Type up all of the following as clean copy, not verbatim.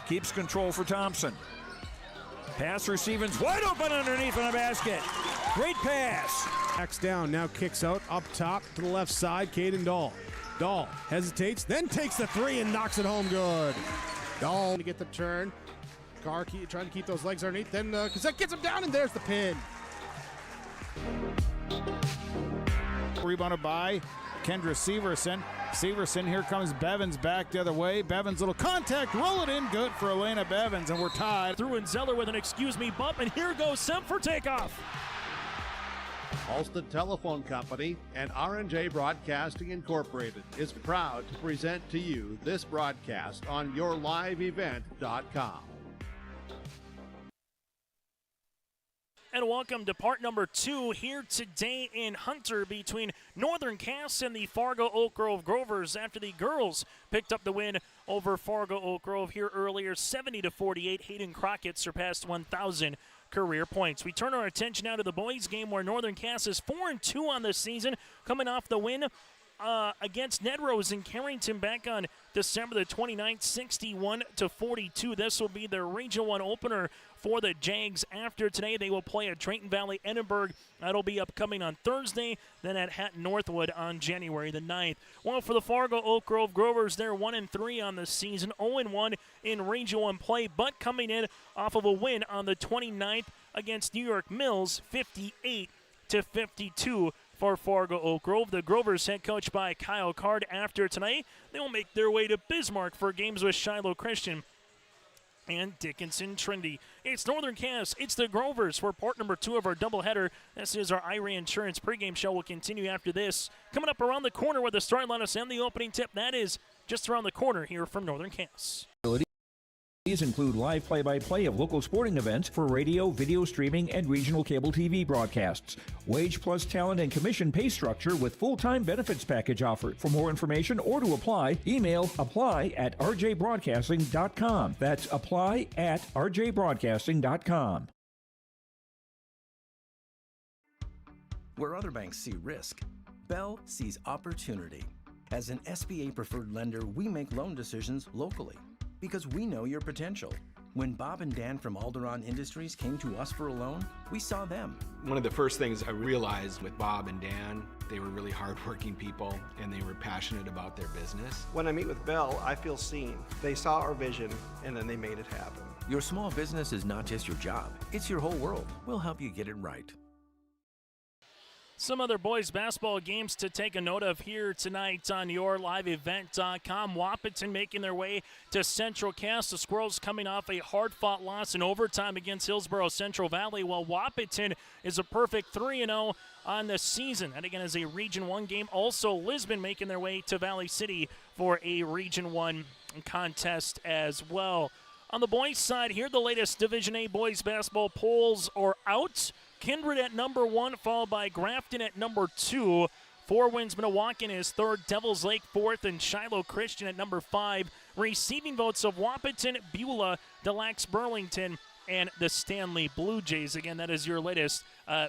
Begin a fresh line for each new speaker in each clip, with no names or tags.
Keeps control for Thompson. Pass receiving's wide open underneath in the basket. Great pass.
Backs down, now kicks out, up top to the left side, Caden Dahl. Dahl hesitates, then takes the three and knocks it home good. Dahl to get the turn. Carr trying to keep those legs underneath, then Cassette gets him down, and there's the pin.
Rebounded by Kendra Severson. Severson, here comes Bevins back the other way. Bevins, little contact, roll it in, good for Elena Bevins, and we're tied.
Through and Zeller with an excuse me bump, and here goes Semp for takeoff.
Alston Telephone Company and R&J Broadcasting Incorporated is proud to present to you this broadcast on yourliveevent.com.
And welcome to part number 2 here today in Hunter between Northern Cass and the Fargo Oak Grove Grovers after the girls picked up the win over Fargo Oak Grove here earlier, 70-48. Hayden Crockett surpassed 1,000 career points. We turn our attention now to the boys game where Northern Cass is 4-2 on this season, coming off the win against Ned Rose in Carrington back on December the 29th, 61-42. This will be their Region 1 opener for the Jags. After today, they will play at Drayton Valley Edinburgh. That'll be upcoming on Thursday, then at Hatton Northwood on January the 9th. Well, for the Fargo Oak Grove Grovers, they're 1-3 on the season, 0-1 in Region 1 play, but coming in off of a win on the 29th against New York Mills, 58-52. For Fargo Oak Grove. The Grovers, head coached by Kyle Card, after tonight, they will make their way to Bismarck for games with Shiloh Christian and Dickinson Trinity. It's Northern Cass, it's the Grovers for part number 2 of our doubleheader. This is our IRA Insurance pregame show. Will continue after this. Coming up around the corner with the starting lineups and the opening tip, that is just around the corner here from Northern Cass.
These include live play-by-play of local sporting events for radio, video streaming, and regional cable TV broadcasts. Wage plus talent and commission pay structure with full-time benefits package offered. For more information or to apply, email apply@rjbroadcasting.com. That's apply@rjbroadcasting.com.
Where other banks see risk, Bell sees opportunity. As an SBA-preferred lender, we make loan decisions locally, because we know your potential. When Bob and Dan from Alderon Industries came to us for a loan, we saw them.
One of the first things I realized with Bob and Dan, they were really hardworking people and they were passionate about their business.
When I meet with Bell, I feel seen. They saw our vision and then they made it happen.
Your small business is not just your job, it's your whole world. We'll help you get it right.
Some other boys basketball games to take a note of here tonight on yourliveevent.com. Wahpeton making their way to Central Cass. The Squirrels coming off a hard-fought loss in overtime against Hillsborough Central Valley, while Wahpeton is a perfect 3-0 on the season. And again, is a Region 1 game. Also, Lisbon making their way to Valley City for a Region 1 contest as well. On the boys' side here, the latest Division A boys basketball polls are out. Kindred at number 1, followed by Grafton at number 2. Four Winds Minnewacan is 3rd, Devils Lake 4th, and Shiloh Christian at number 5. Receiving votes of Wahpeton, Beulah, Delax Burlington, and the Stanley Blue Jays. Again, that is your latest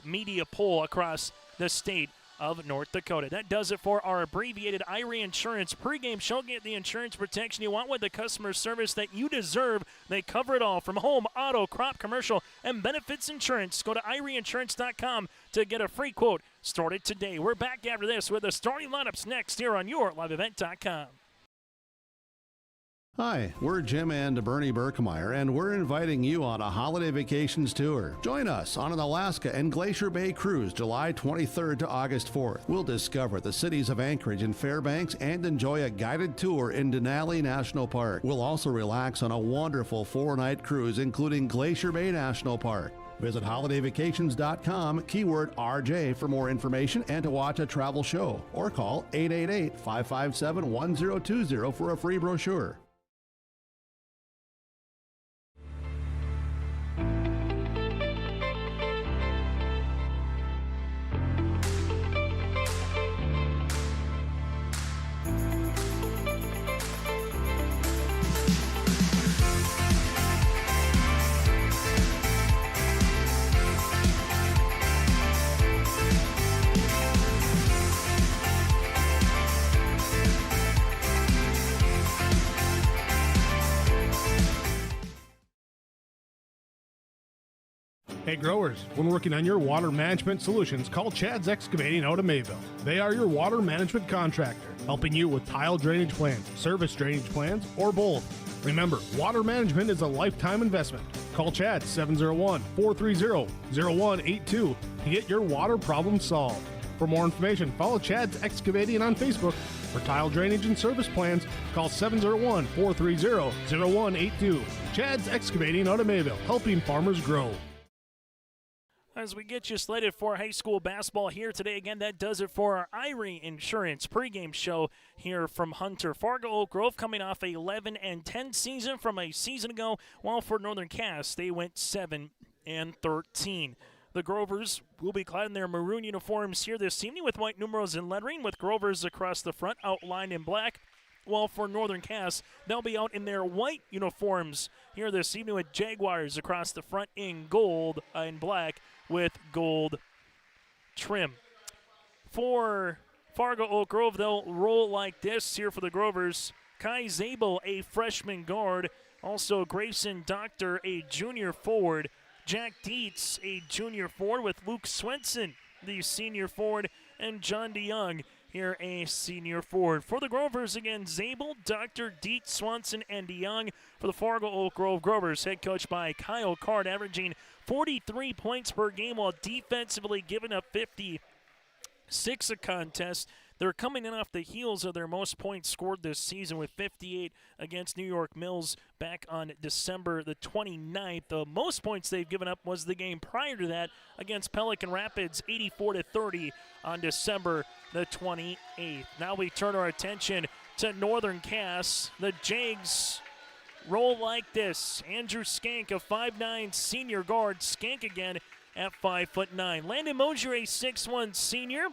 media poll across the state of North Dakota. That does it for our abbreviated IRA Insurance pregame show. Get the insurance protection you want with the customer service that you deserve. They cover it all from home, auto, crop, commercial, and benefits insurance. Go to IRAinsurance.com to get a free quote started today. We're back after this with the starting lineups next here on yourliveevent.com.
Hi, we're Jim and Bernie Berkemeyer, and we're inviting you on a holiday vacations tour. Join us on an Alaska and Glacier Bay cruise July 23rd to August 4th. We'll discover the cities of Anchorage and Fairbanks and enjoy a guided tour in Denali National Park. We'll also relax on a wonderful 4-night cruise including Glacier Bay National Park. Visit holidayvacations.com, keyword RJ for more information and to watch a travel show, or call 888-557-1020 for a free brochure.
Hey growers, when working on your water management solutions, call Chad's Excavating out of Mayville. They are your water management contractor, helping you with tile drainage plans, service drainage plans, or both. Remember, water management is a lifetime investment. Call Chad 701-430-0182 to get your water problem solved. For more information, follow Chad's Excavating on Facebook. For tile drainage and service plans, call 701-430-0182. Chad's Excavating out of Mayville, helping farmers grow.
As we get you slated for high school basketball here today, again, that does it for our Irie Insurance pregame show here from Hunter. Fargo Oak Grove coming off a 11-10 season from a season ago, while for Northern Cass, they went 7-13. The Grovers will be clad in their maroon uniforms here this evening with white numerals and lettering, with Grovers across the front outlined in black. While for Northern Cass, they'll be out in their white uniforms here this evening with Jaguars across the front in gold and black with gold trim. For Fargo Oak Grove, they'll roll like this here for the Grovers. Kai Zabel, a freshman guard. Also Grayson Doctor, a junior forward. Jack Dietz, a junior forward, with Luke Swenson, the senior forward, and John DeYoung here, a senior forward. For the Grovers, again, Zabel, Dr. Dietz, Swanson, and DeYoung. For the Fargo Oak Grove Grovers, head coached by Kyle Card, averaging 43 points per game while defensively giving up 56 a contest. They're coming in off the heels of their most points scored this season with 58 against New York Mills back on December the 29th. The most points they've given up was the game prior to that against Pelican Rapids, 84-30 on December the 28th. Now we turn our attention to Northern Cass. The Jags roll like this. Andrew Skank, a 5'9 senior guard. Skank again at 5'9. Landon Mosier, a 6'1 senior.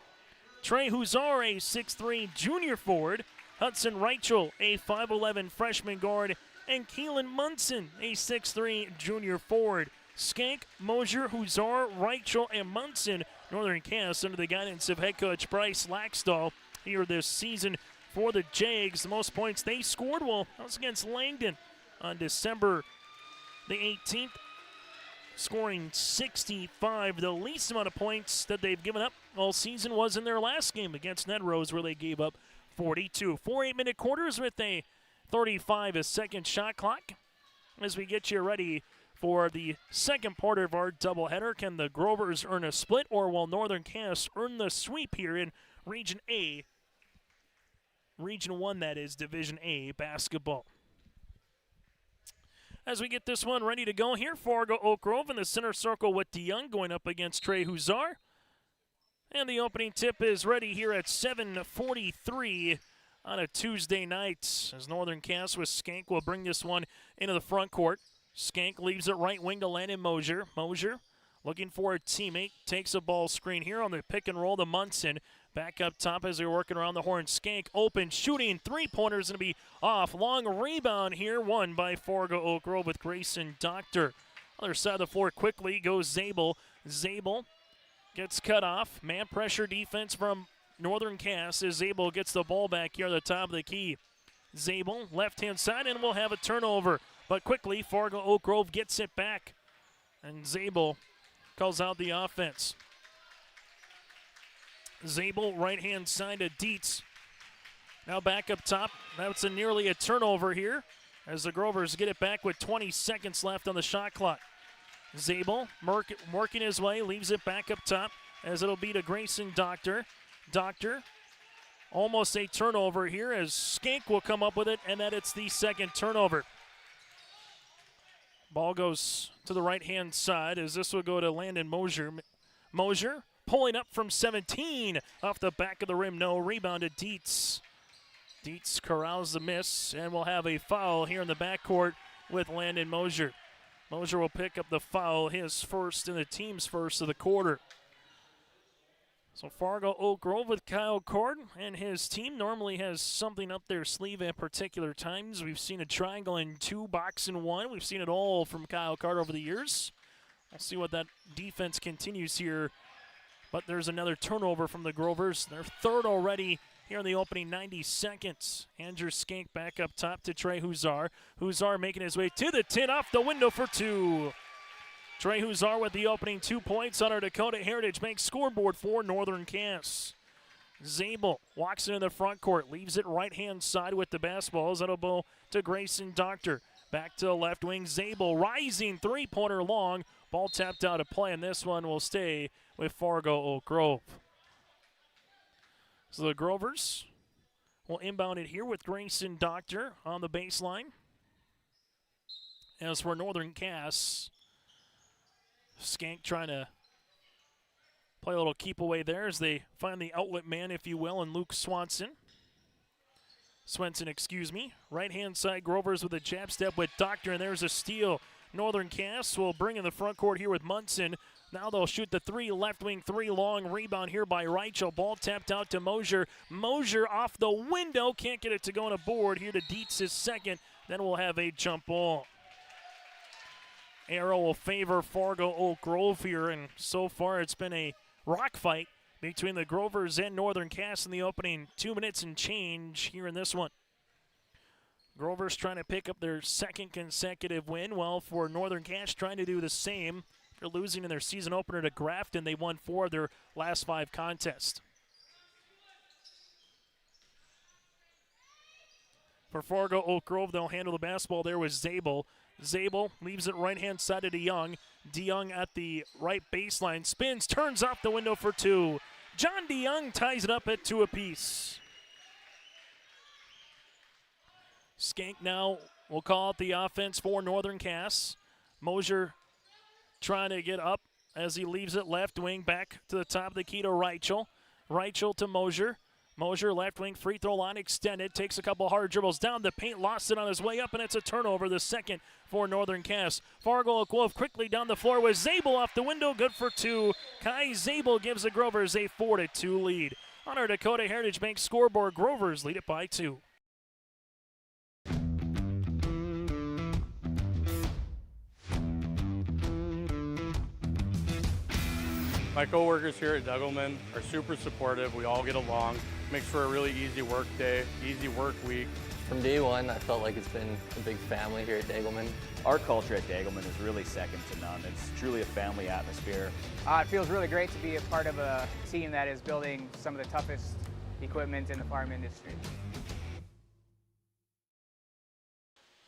Trey Huzar, a 6'3 junior forward. Hudson Reichel, a 5'11 freshman guard. And Keelan Munson, a 6'3 junior forward. Skank, Mosier, Huzar, Reichel, and Munson. Northern Cass under the guidance of head coach Bryce Laxdal here this season for the Jags. The most points they scored, well, that was against Langdon on December the 18th, scoring 65. The least amount of points that they've given up all season was in their last game against Ned Rose, where they gave up 42. 4 8-minute quarters with a 35-second shot clock as we get you ready for the second part of our doubleheader. Can the Grovers earn a split, or will Northern Cass earn the sweep here in Region A? Region 1, that is, Division A basketball. As we get this one ready to go here, Fargo Oak Grove in the center circle with DeYoung going up against Trey Huzar. And the opening tip is ready here at 7:43 on a Tuesday night, as Northern Cass with Skank will bring this one into the front court. Skank leaves it right wing to Landon Mosier. Mosier looking for a teammate, takes a ball screen here on the pick and roll to Munson. Back up top as they're working around the horn. Skank open, shooting, three-pointers going to be off. Long rebound here, won by Fargo Oak Grove with Grayson Doctor. Other side of the floor quickly goes Zabel. Zabel gets cut off. Man pressure defense from Northern Cass as Zabel gets the ball back here at the top of the key. Zabel, left-hand side, and we'll have a turnover. But quickly, Fargo Oak Grove gets it back. And Zabel calls out the offense. Zabel, right-hand side to Dietz. Now back up top. That's nearly a turnover here as the Grovers get it back with 20 seconds left on the shot clock. Zabel working his way, leaves it back up top as it'll be to Grayson Doctor. Doctor, almost a turnover here as Skank will come up with it, and that it's the second turnover. Ball goes to the right-hand side as this will go to Landon Mosier. Mosier pulling up from 17 off the back of the rim. No, rebound to Dietz. Dietz corrals the miss, and we'll have a foul here in the backcourt with Landon Mosier. Mosier will pick up the foul, his first and the team's first of the quarter. So Fargo Oak Grove with Kyle Card and his team normally has something up their sleeve at particular times. We've seen a triangle in 2, box in 1. We've seen it all from Kyle Card over the years. We'll see what that defense continues here. But there's another turnover from the Grovers. Their third already here in the opening 90 seconds. Andrew Skank back up top to Trey Huzar. Huzar making his way to the tin, off the window for 2. Trey Huzar with the opening 2 points on our Dakota Heritage Bank scoreboard for Northern Cass. Zabel walks into the front court, leaves it right-hand side with the basketball. Zettelbo to Grayson Doctor. Back to the left wing, Zabel rising three-pointer long. Ball tapped out of play, and this one will stay with Fargo Oak Grove. So the Grovers will inbound it here with Grayson Doctor on the baseline. As for Northern Cass, Skank trying to play a little keep away there as they find the outlet man, if you will, in Luke Swenson. Right-hand side, Grovers with a jab step with Doctor, and there's a steal. Northern Cass will bring in the front court here with Munson. Now they'll shoot the three, left wing three, long rebound here by Reichel. Ball tapped out to Mosier. Mosier off the window, can't get it to go on a board. Here to Dietz, his second. Then we'll have a jump ball. Arrow will favor Fargo Oak Grove here, and so far it's been a rock fight between the Grovers and Northern Cass in the opening 2 minutes and change here in this one. Grovers trying to pick up their second consecutive win, while for Northern Cass trying to do the same. They're losing in their season opener to Grafton. They won 4 of their last 5 contests. For Fargo Oak Grove, they'll handle the basketball there with Zabel. Zabel leaves it right-hand side to DeYoung. DeYoung at the right baseline. Spins, turns off the window for 2. John DeYoung ties it up at 2 apiece. Skank now will call out the offense for Northern Cass. Mosier trying to get up as he leaves it left wing back to the top of the key to Reichel. Reichel to Mosier. Mosier left wing free throw line extended. Takes a couple hard dribbles down the paint. Lost it on his way up, and it's a turnover. The second for Northern Cass. Fargo Oak Grove quickly down the floor with Zabel off the window. Good for 2. Kai Zabel gives the Grovers a 4-2 lead. On our Dakota Heritage Bank scoreboard, Grovers lead it by 2.
My coworkers here at Degelman are super supportive. We all get along. Makes for a really easy work day, easy work week.
From day one, I felt like it's been a big family here at Degelman.
Our culture at Degelman is really second to none. It's truly a family atmosphere.
It feels really great to be a part of a team that is building some of the toughest equipment in the farm industry.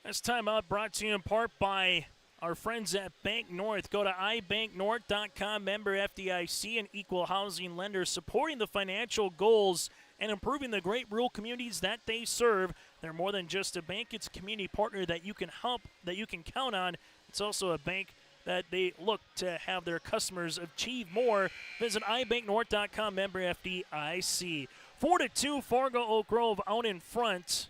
This timeout brought to you in part by our friends at Bank North. Go to ibanknorth.com, member FDIC, an equal housing lender supporting the financial goals and improving the great rural communities that they serve. They're more than just a bank. It's a community partner that you can help, that you can count on. It's also a bank that they look to have their customers achieve more. Visit ibanknorth.com, member FDIC. 4-2, Fargo Oak Grove out in front.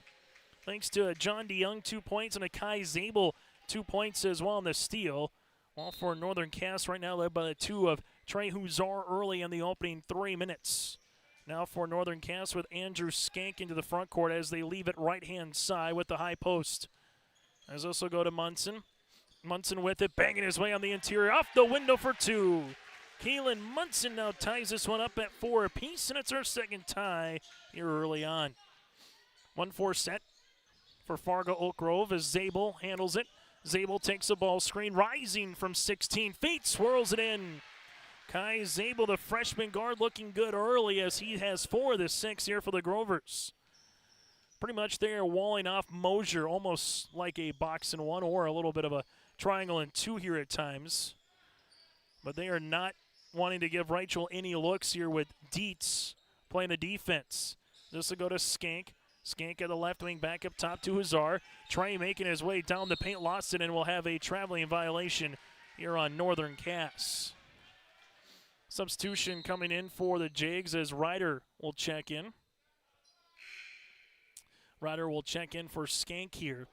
Thanks to a John DeYoung 2 points and a Kai Zabel 2 points as well in the steal. While for Northern Cass right now led by the 2 of Trey Huzar early in the opening 3 minutes. Now for Northern Cass with Andrew Skank into the front court as they leave it right-hand side with the high post. As also go to Munson. Munson with it, banging his way on the interior. Off the window for 2. Keelan Munson now ties this one up at 4 apiece, and it's our second tie here early on. 1-4 set for Fargo Oak Grove as Zabel handles it. Zabel takes a ball screen, rising from 16 feet, swirls it in. Kai Zabel, the freshman guard, looking good early as he has 4 of the 6 here for the Grovers. Pretty much they are walling off Mosier, almost like a box and 1 or a little bit of a triangle and 2 here at times. But they are not wanting to give Reichel any looks here with Dietz playing the defense. This will go to Skank. Skank at the left wing, back up top to Huzar. Trey making his way down the paint, lost it, and will have a traveling violation here on Northern Cass. Substitution coming in for the Jags as Ryder will check in. Ryder will check in for Skank here.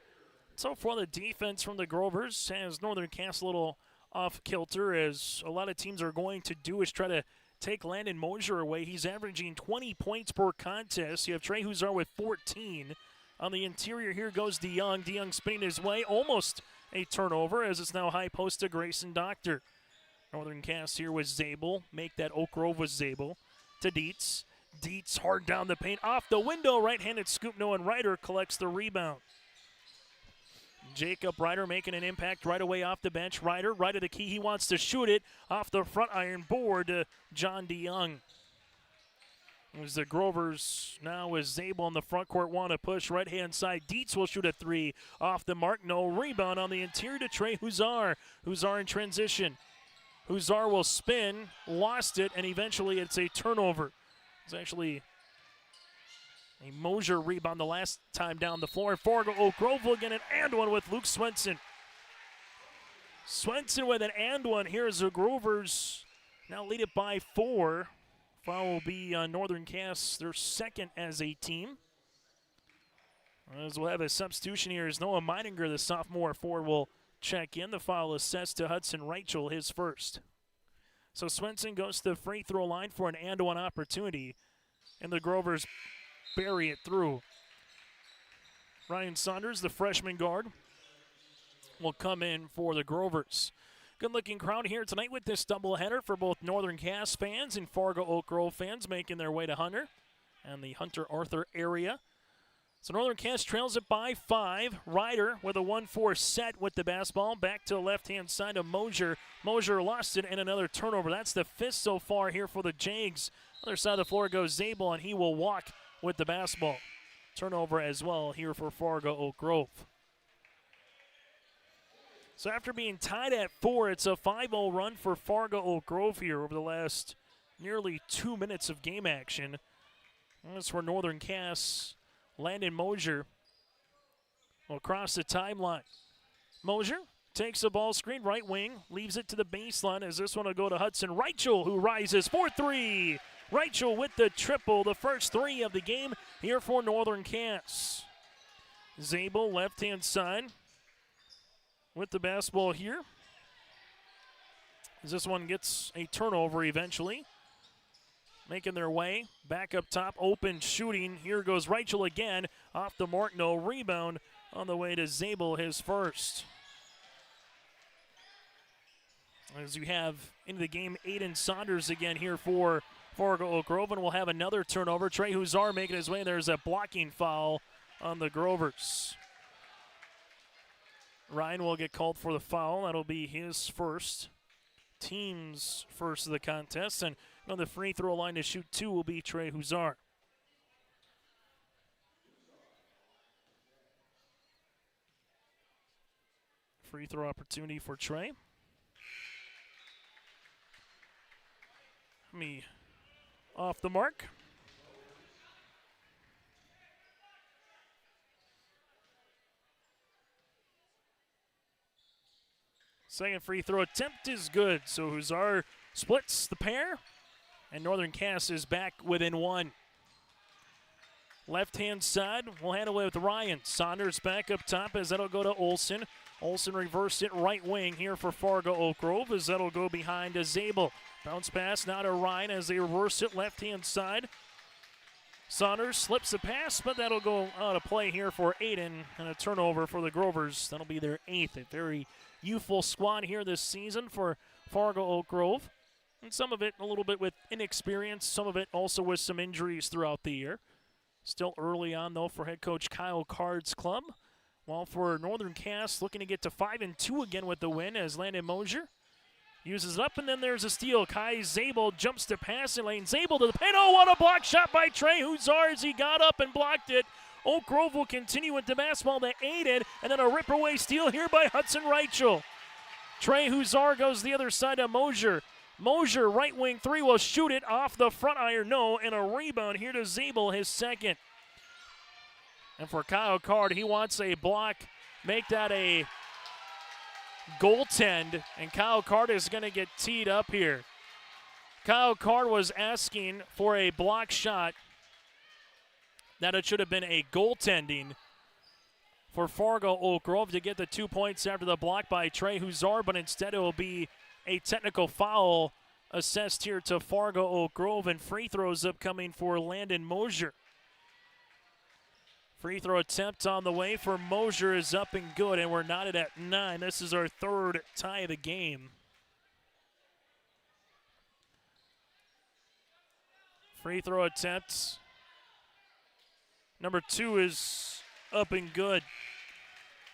So far, the defense from the Grovers has Northern Cass a little off kilter, as a lot of teams are going to do is try to take Landon Mosier away. He's averaging 20 points per contest. You have Trey Huzar with 14. On the interior, here goes DeYoung. DeYoung spinning his way, almost a turnover, as it's now high post to Grayson Doctor. Northern Cass here with Zabel. Make that Oak Grove with Zabel. To Dietz. Dietz hard down the paint. Off the window. Right-handed scoop. No one. Ryder collects the rebound. Jacob Ryder making an impact right away off the bench. Ryder, right of the key. He wants to shoot it off the front iron board to John DeYoung. As the Grovers now with Zabel in the front court want to push right-hand side. Dietz will shoot a three off the mark. No rebound on the interior to Trey Huzar. Huzar in transition. Huzar will spin, lost it, and eventually it's a turnover. It's actually a Mosier rebound the last time down the floor. Fargo Oak Grove will get an and one with Luke Swenson. Swenson with an and one. Here's the Grovers now lead it by 4. Foul will be on Northern Cass, their second as a team. As we'll have a substitution here as Noah Meininger, the sophomore forward, will check in. The foul assessed to Hudson Reichel, his first. So Swenson goes to the free throw line for an and one opportunity, and the Grovers bury it through. Ryan Saunders, the freshman guard, will come in for the Grovers. Good-looking crowd here tonight with this doubleheader for both Northern Cass fans and Fargo Oak Grove fans making their way to Hunter and the Hunter-Arthur area. So Northern Cass trails it by 5. Ryder with a 1-4 set with the basketball. Back to the left-hand side of Mosier. Mosier lost it and another turnover. That's the 5th so far here for the Jags. Other side of the floor goes Zabel, and he will walk with the basketball. Turnover as well here for Fargo Oak Grove. So after being tied at 4, it's a 5-0 run for Fargo Oak Grove here over the last nearly 2 minutes of game action. As for Northern Cass, Landon Mosier will cross the timeline. Mosier takes the ball screen, right wing, leaves it to the baseline as this one will go to Hudson Reichel, who rises for 3. Reichel with the triple, the first 3 of the game here for Northern Cass. Zabel, left-hand side, with the basketball here. As this one gets a turnover eventually. Making their way back up top, open shooting. Here goes Reichel again. Off the mark, no rebound. On the way to Zabel, his first. As you have into the game, Aiden Saunders again here for Fargo Oak Grove, and we'll have another turnover. Trey Huzar making his way. There's a blocking foul on the Grovers. Ryan will get called for the foul. That'll be his first. Team's first of the contest. And on the free throw line to shoot 2 will be Trey Huzar. Free throw opportunity for Trey. Off the mark. Second free throw attempt is good. So Huzar splits the pair, and Northern Cass is back within 1. Left-hand side, we'll handle it with Ryan. Saunders back up top as that'll go to Olsen. Olsen reversed it right wing here for Fargo Oak Grove as that'll go behind to Zabel. Bounce pass now to Ryan as they reverse it left-hand side. Saunders slips the pass, but that'll go out of play here for Aiden, and a turnover for the Grovers. That'll be their 8th. A very youthful squad here this season for Fargo Oak Grove. And some of it a little bit with inexperience, some of it also with some injuries throughout the year. Still early on, though, for head coach Kyle Card's club. While for Northern Cass, looking to get to 5-2 again with the win as Landon Mosier uses it up, and then there's a steal. Kai Zabel jumps to passing lane. Zabel to the paint. Oh, what a block shot by Trey Huzar as he got up and blocked it. Oak Grove will continue with the basketball to Aiden, and then a rip-away steal here by Hudson Reichel. Trey Huzar goes the other side of Mosier. Mosier, right wing 3, will shoot it off the front iron, no, and a rebound here to Zabel, his second. And for Kyle Card, he wants a block, make that a goaltend, and Kyle Card is going to get teed up here. Kyle Card was asking for a block shot that it should have been a goaltending for Fargo Oak Grove to get the 2 points after the block by Trey Huzar, but instead it will be a technical foul assessed here to Fargo Oak Grove, and free throws upcoming for Landon Mosier. Free throw attempt on the way for Mosier is up and good, and we're knotted at 9. This is our 3rd tie of the game. Free throw attempt number 2 is up and good.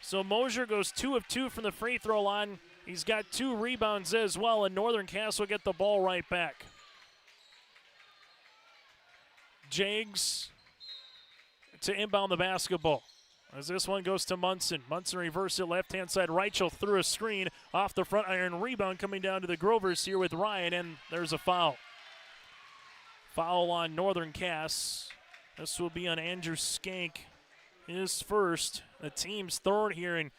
So Mosier goes 2 of 2 from the free throw line. He's got 2 rebounds as well, and Northern Cass will get the ball right back. Jags to inbound the basketball. As this one goes to Munson. Munson reverse it left-hand side. Reichel through a screen off the front iron. Rebound coming down to the Grovers here with Ryan, and there's a foul. Foul on Northern Cass. This will be on Andrew Skank. His first. The team's third here, and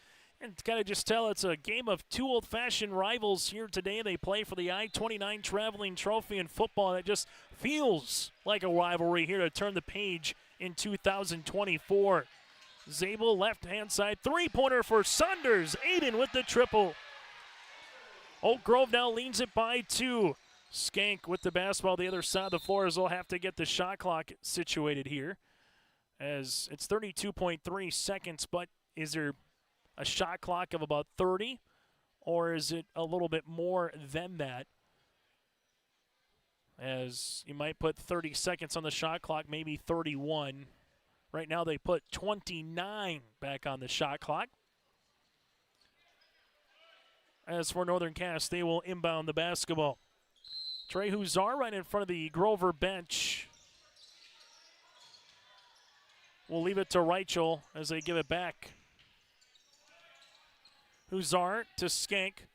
kind of just tell it's a game of 2 old-fashioned rivals here today. They play for the I-29 Traveling Trophy in football, and it just feels like a rivalry here to turn the page in 2024. Zabel, left-hand side, three-pointer for Saunders. Aiden with the triple. Oak Grove now leads it by 2. Skank with the basketball the other side of the floor, as they'll have to get the shot clock situated here, as it's 32.3 seconds, but is there a shot clock of about 30, or is it a little bit more than that? As you might put 30 seconds on the shot clock, maybe 31. Right now they put 29 back on the shot clock. As for Northern Cass, they will inbound the basketball. Trey Huzar right in front of the Grover bench. We'll leave it to Reichel as they give it back. Huzar to Skank.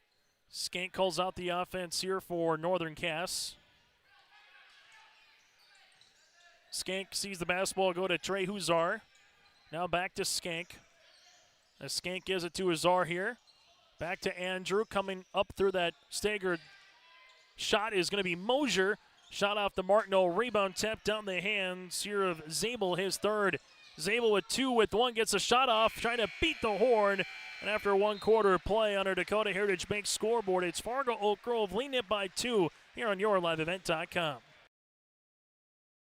Skank calls out the offense here for Northern Cass. Skank sees the basketball go to Trey Huzar. Now back to Skank. As Skank gives it to Huzar here. Back to Andrew, coming up through that staggered shot is going to be Mosier. Shot off the Martineau, rebound tapped down the hands here of Zabel, his third. Zabel with 2 with 1, gets a shot off, trying to beat the horn. And after 1 quarter play on our Dakota Heritage Bank scoreboard, it's Fargo Oak Grove leading it by 2 here on YourLiveEvent.com.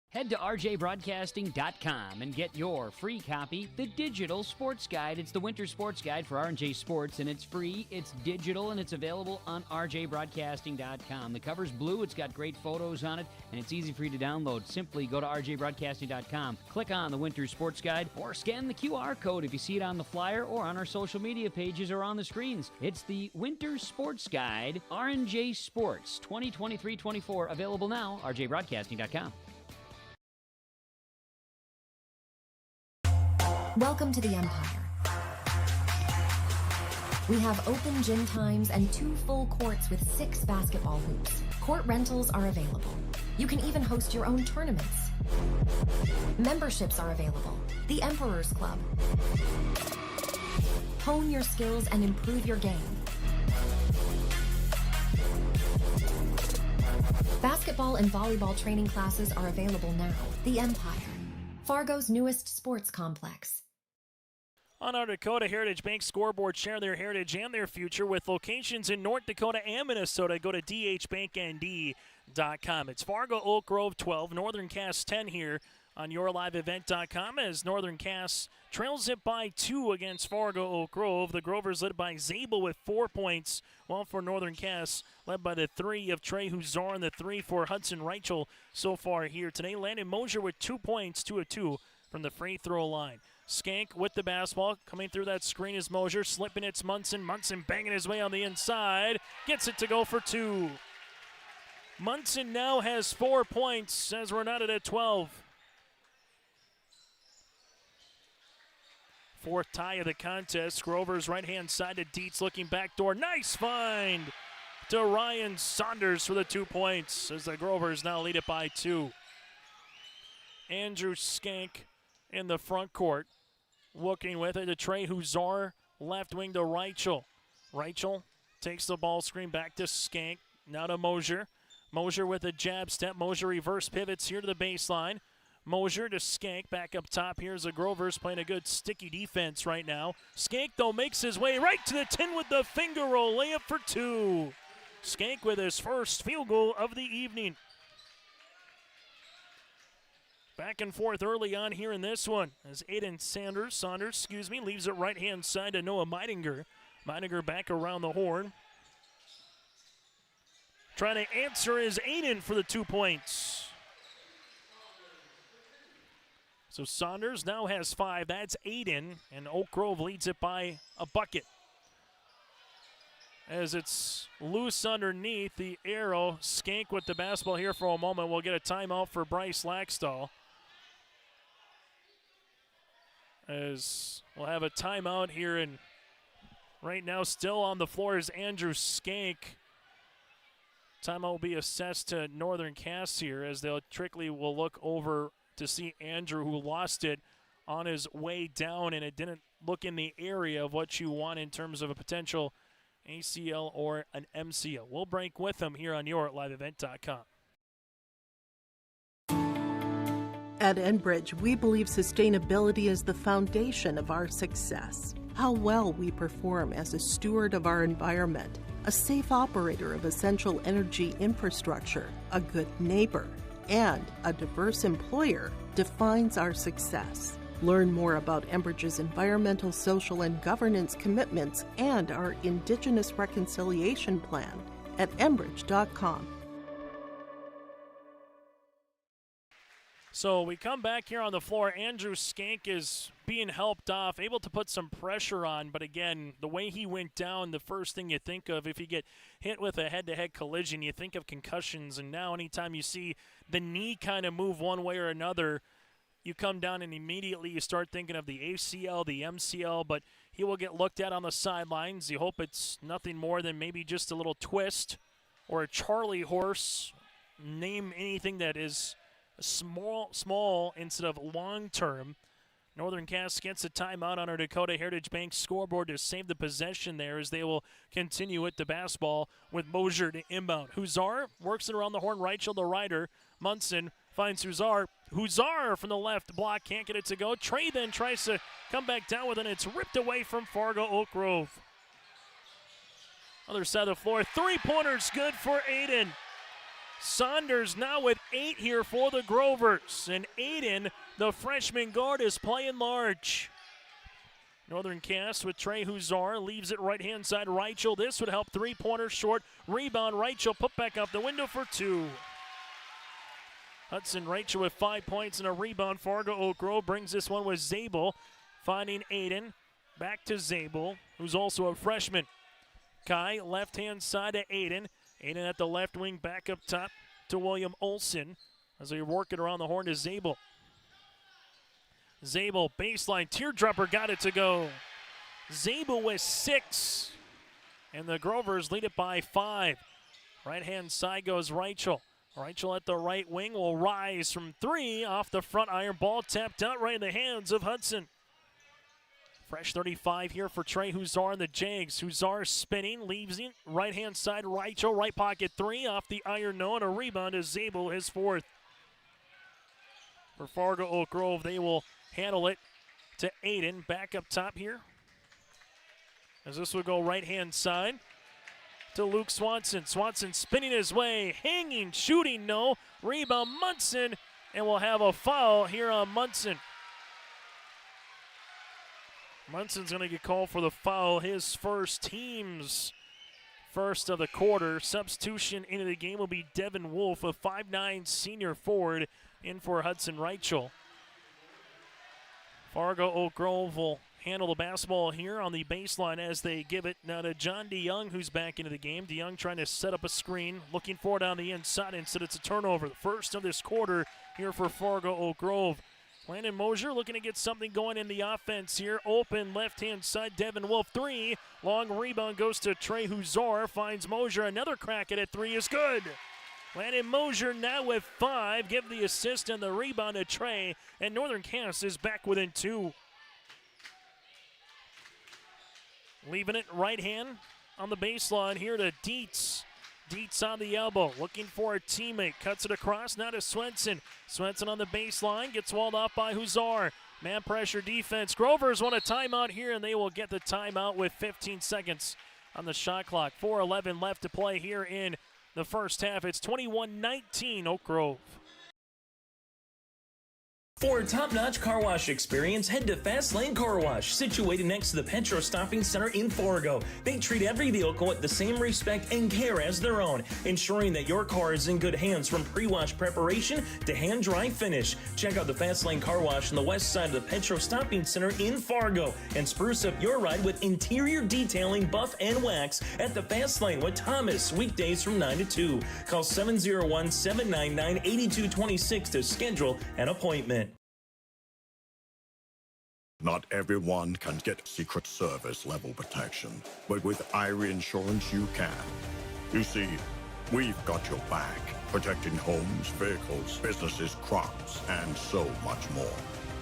Head to rjbroadcasting.com and get your free copy, the Digital Sports Guide. It's the winter sports guide for R&J Sports, and it's free, it's digital, and it's available on rjbroadcasting.com. The cover's blue, it's got great photos on it, and it's easy for you to download. Simply go to rjbroadcasting.com, click on the winter sports guide, or scan the QR code if you see it on the flyer or on our social media pages or on the screens. It's the winter sports guide, R&J Sports 2023-24, available now, rjbroadcasting.com.
Welcome to the Empire. We have open gym times and 2 full courts with 6 basketball hoops. Court rentals are available. You can even host your own tournaments. Memberships are available. The Emperor's Club. Hone your skills and improve your game. Basketball and volleyball training classes are available now. The Empire, Fargo's newest sports complex.
On our Dakota Heritage Bank scoreboard, share their heritage and their future with locations in North Dakota and Minnesota. Go to dhbanknd.com. It's Fargo Oak Grove 12, Northern Cass 10 here on YourLiveEvent.com as Northern Cass trails it by 2 against Fargo Oak Grove. The Grovers led by Zabel with 4 points, while for Northern Cass led by the 3 of Trey Huzar and the 3 for Hudson Reichel so far here today. Landon Mosier with 2 points, 2 of 2 from the free throw line. Skank with the basketball. Coming through that screen is Mosier. Slipping it's Munson. Munson banging his way on the inside. Gets it to go for 2. Munson now has 4 points as we're knotted at 12. 4th tie of the contest. Grover's right-hand side to Dietz looking back door. Nice find to Ryan Saunders for the 2 points as the Grovers now lead it by 2. Andrew Skank in the front court. Looking with it to Trey Huzar, left wing to Reichel. Reichel takes the ball screen back to Skank. Now to Mosier. Mosier with a jab step. Mosier reverse pivots here to the baseline. Mosier to Skank back up top. Here's the Grovers playing a good sticky defense right now. Skank, though, makes his way right to the 10 with the finger roll. Layup for 2. Skank with his first field goal of the evening. Back and forth early on here in this one as Aiden Saunders, leaves it right-hand side to Noah Meidinger. Meidinger back around the horn. Trying to answer is Aiden for the 2 points. So Saunders now has 5. That's 8 in, and Oak Grove leads it by a bucket. As it's loose underneath the arrow. Skank with the basketball here for a moment. We'll get a timeout for Bryce Laxdal. As we'll have a timeout here, and right now still on the floor is Andrew Skank. Timeout will be assessed to Northern Cass here, as they'll Trickley will look over to see Andrew, who lost it on his way down, and it didn't look in the area of what you want in terms of a potential ACL or an MCL. We'll break with them here on your liveevent.com.
At Enbridge, we believe sustainability is the foundation of our success. How well we perform as a steward of our environment, a safe operator of essential energy infrastructure, a good neighbor, and a diverse employer defines our success. Learn more about Enbridge's environmental, social, and governance commitments and our Indigenous Reconciliation Plan at enbridge.com.
So we come back here on the floor. Andrew Skank is being helped off, able to put some pressure on, but again, the way he went down, the first thing you think of if you get hit with a head-to-head collision, you think of concussions, and now anytime you see the knee kind of move one way or another, you come down and immediately you start thinking of the ACL, the MCL, but he will get looked at on the sidelines. You hope it's nothing more than maybe just a little twist or a Charlie horse. Name anything that is small instead of long-term. Northern Cass gets a timeout on our Dakota Heritage Bank scoreboard to save the possession there, as they will continue with the basketball with Mosier to inbound. Huzar works it around the horn, right shoulder rider. Munson finds Huzar. Huzar from the left block, can't get it to go. Trey then tries to come back down with it, and it's ripped away from Fargo Oak Grove. Other side of the floor, three-pointers good for Aiden. Saunders now with 8 here for the Grovers. And Aiden, the freshman guard, is playing large. Northern Cass with Trey Huzar, leaves it right-hand side. Reichel, this would help. Three-pointer short. Rebound, Reichel put back up the window for 2. Hudson Reichel with 5 points and a rebound. Fargo Oak Grove brings this one with Zabel, finding Aiden. Back to Zabel, who's also a freshman. Kai, left-hand side to Aiden. Aiden at the left wing, back up top to William Olson as they work it around the horn to Zabel. Zabel, baseline, teardropper, got it to go. Zabel with 6, and the Grovers lead it by 5. Right-hand side goes Reichel. Reichel at the right wing will rise from 3 off the front iron. Ball tapped out right in the hands of Hudson. Fresh 35 here for Trey Huzar and the Jags. Huzar spinning, leaves it. Right-hand side, Reichel, right pocket 3 off the iron no, and a rebound is Zabel, his 4th. For Fargo Oak Grove, they will handle it to Aiden. Back up top here. As this will go right-hand side to Luke Swanson. Swanson spinning his way, hanging, shooting, no. Rebound, Munson, and we'll have a foul here on Munson. Munson's going to get called for the foul, his first, team's first of the quarter. Substitution into the game will be Devin Wolf, a 5'9" senior forward, in for Hudson Reichel. Fargo Oak Grove will handle the basketball here on the baseline as they give it now to John DeYoung, who's back into the game. DeYoung trying to set up a screen, looking for it on the inside. Instead, it's a turnover. The first of this quarter here for Fargo Oak Grove. Landon Mosier looking to get something going in the offense here. Open left-hand side, Devin Wolf 3. Long rebound goes to Trey Huzar. Finds Mosier. Another crack at it. 3 is good. Landon Mosier now with 5. Give the assist and the rebound to Trey. And Northern Cass is back within 2. Leaving it right hand on the baseline here to Dietz. Dietz on the elbow, looking for a teammate. Cuts it across, now to Swenson. Swenson on the baseline, gets walled off by Huzar. Man pressure defense. Grovers want a timeout here, and they will get the timeout with 15 seconds on the shot clock. 4:11 left to play here in the first half. It's 21-19 Oak Grove.
For a top-notch car wash experience, head to Fast Lane Car Wash, situated next to the Petro Stopping Center in Fargo. They treat every vehicle with the same respect and care as their own, ensuring that your car is in good hands from pre-wash preparation to hand-dry finish. Check out the Fast Lane Car Wash on the west side of the Petro Stopping Center in Fargo and spruce up your ride with interior detailing, buff, and wax at the Fast Lane with Thomas, weekdays from 9 to 2. Call 701-799-8226 to schedule an appointment.
Not everyone can get Secret Service level protection, but with Irie Insurance you can. You see, we've got your back, protecting homes, vehicles, businesses, crops, and so much more.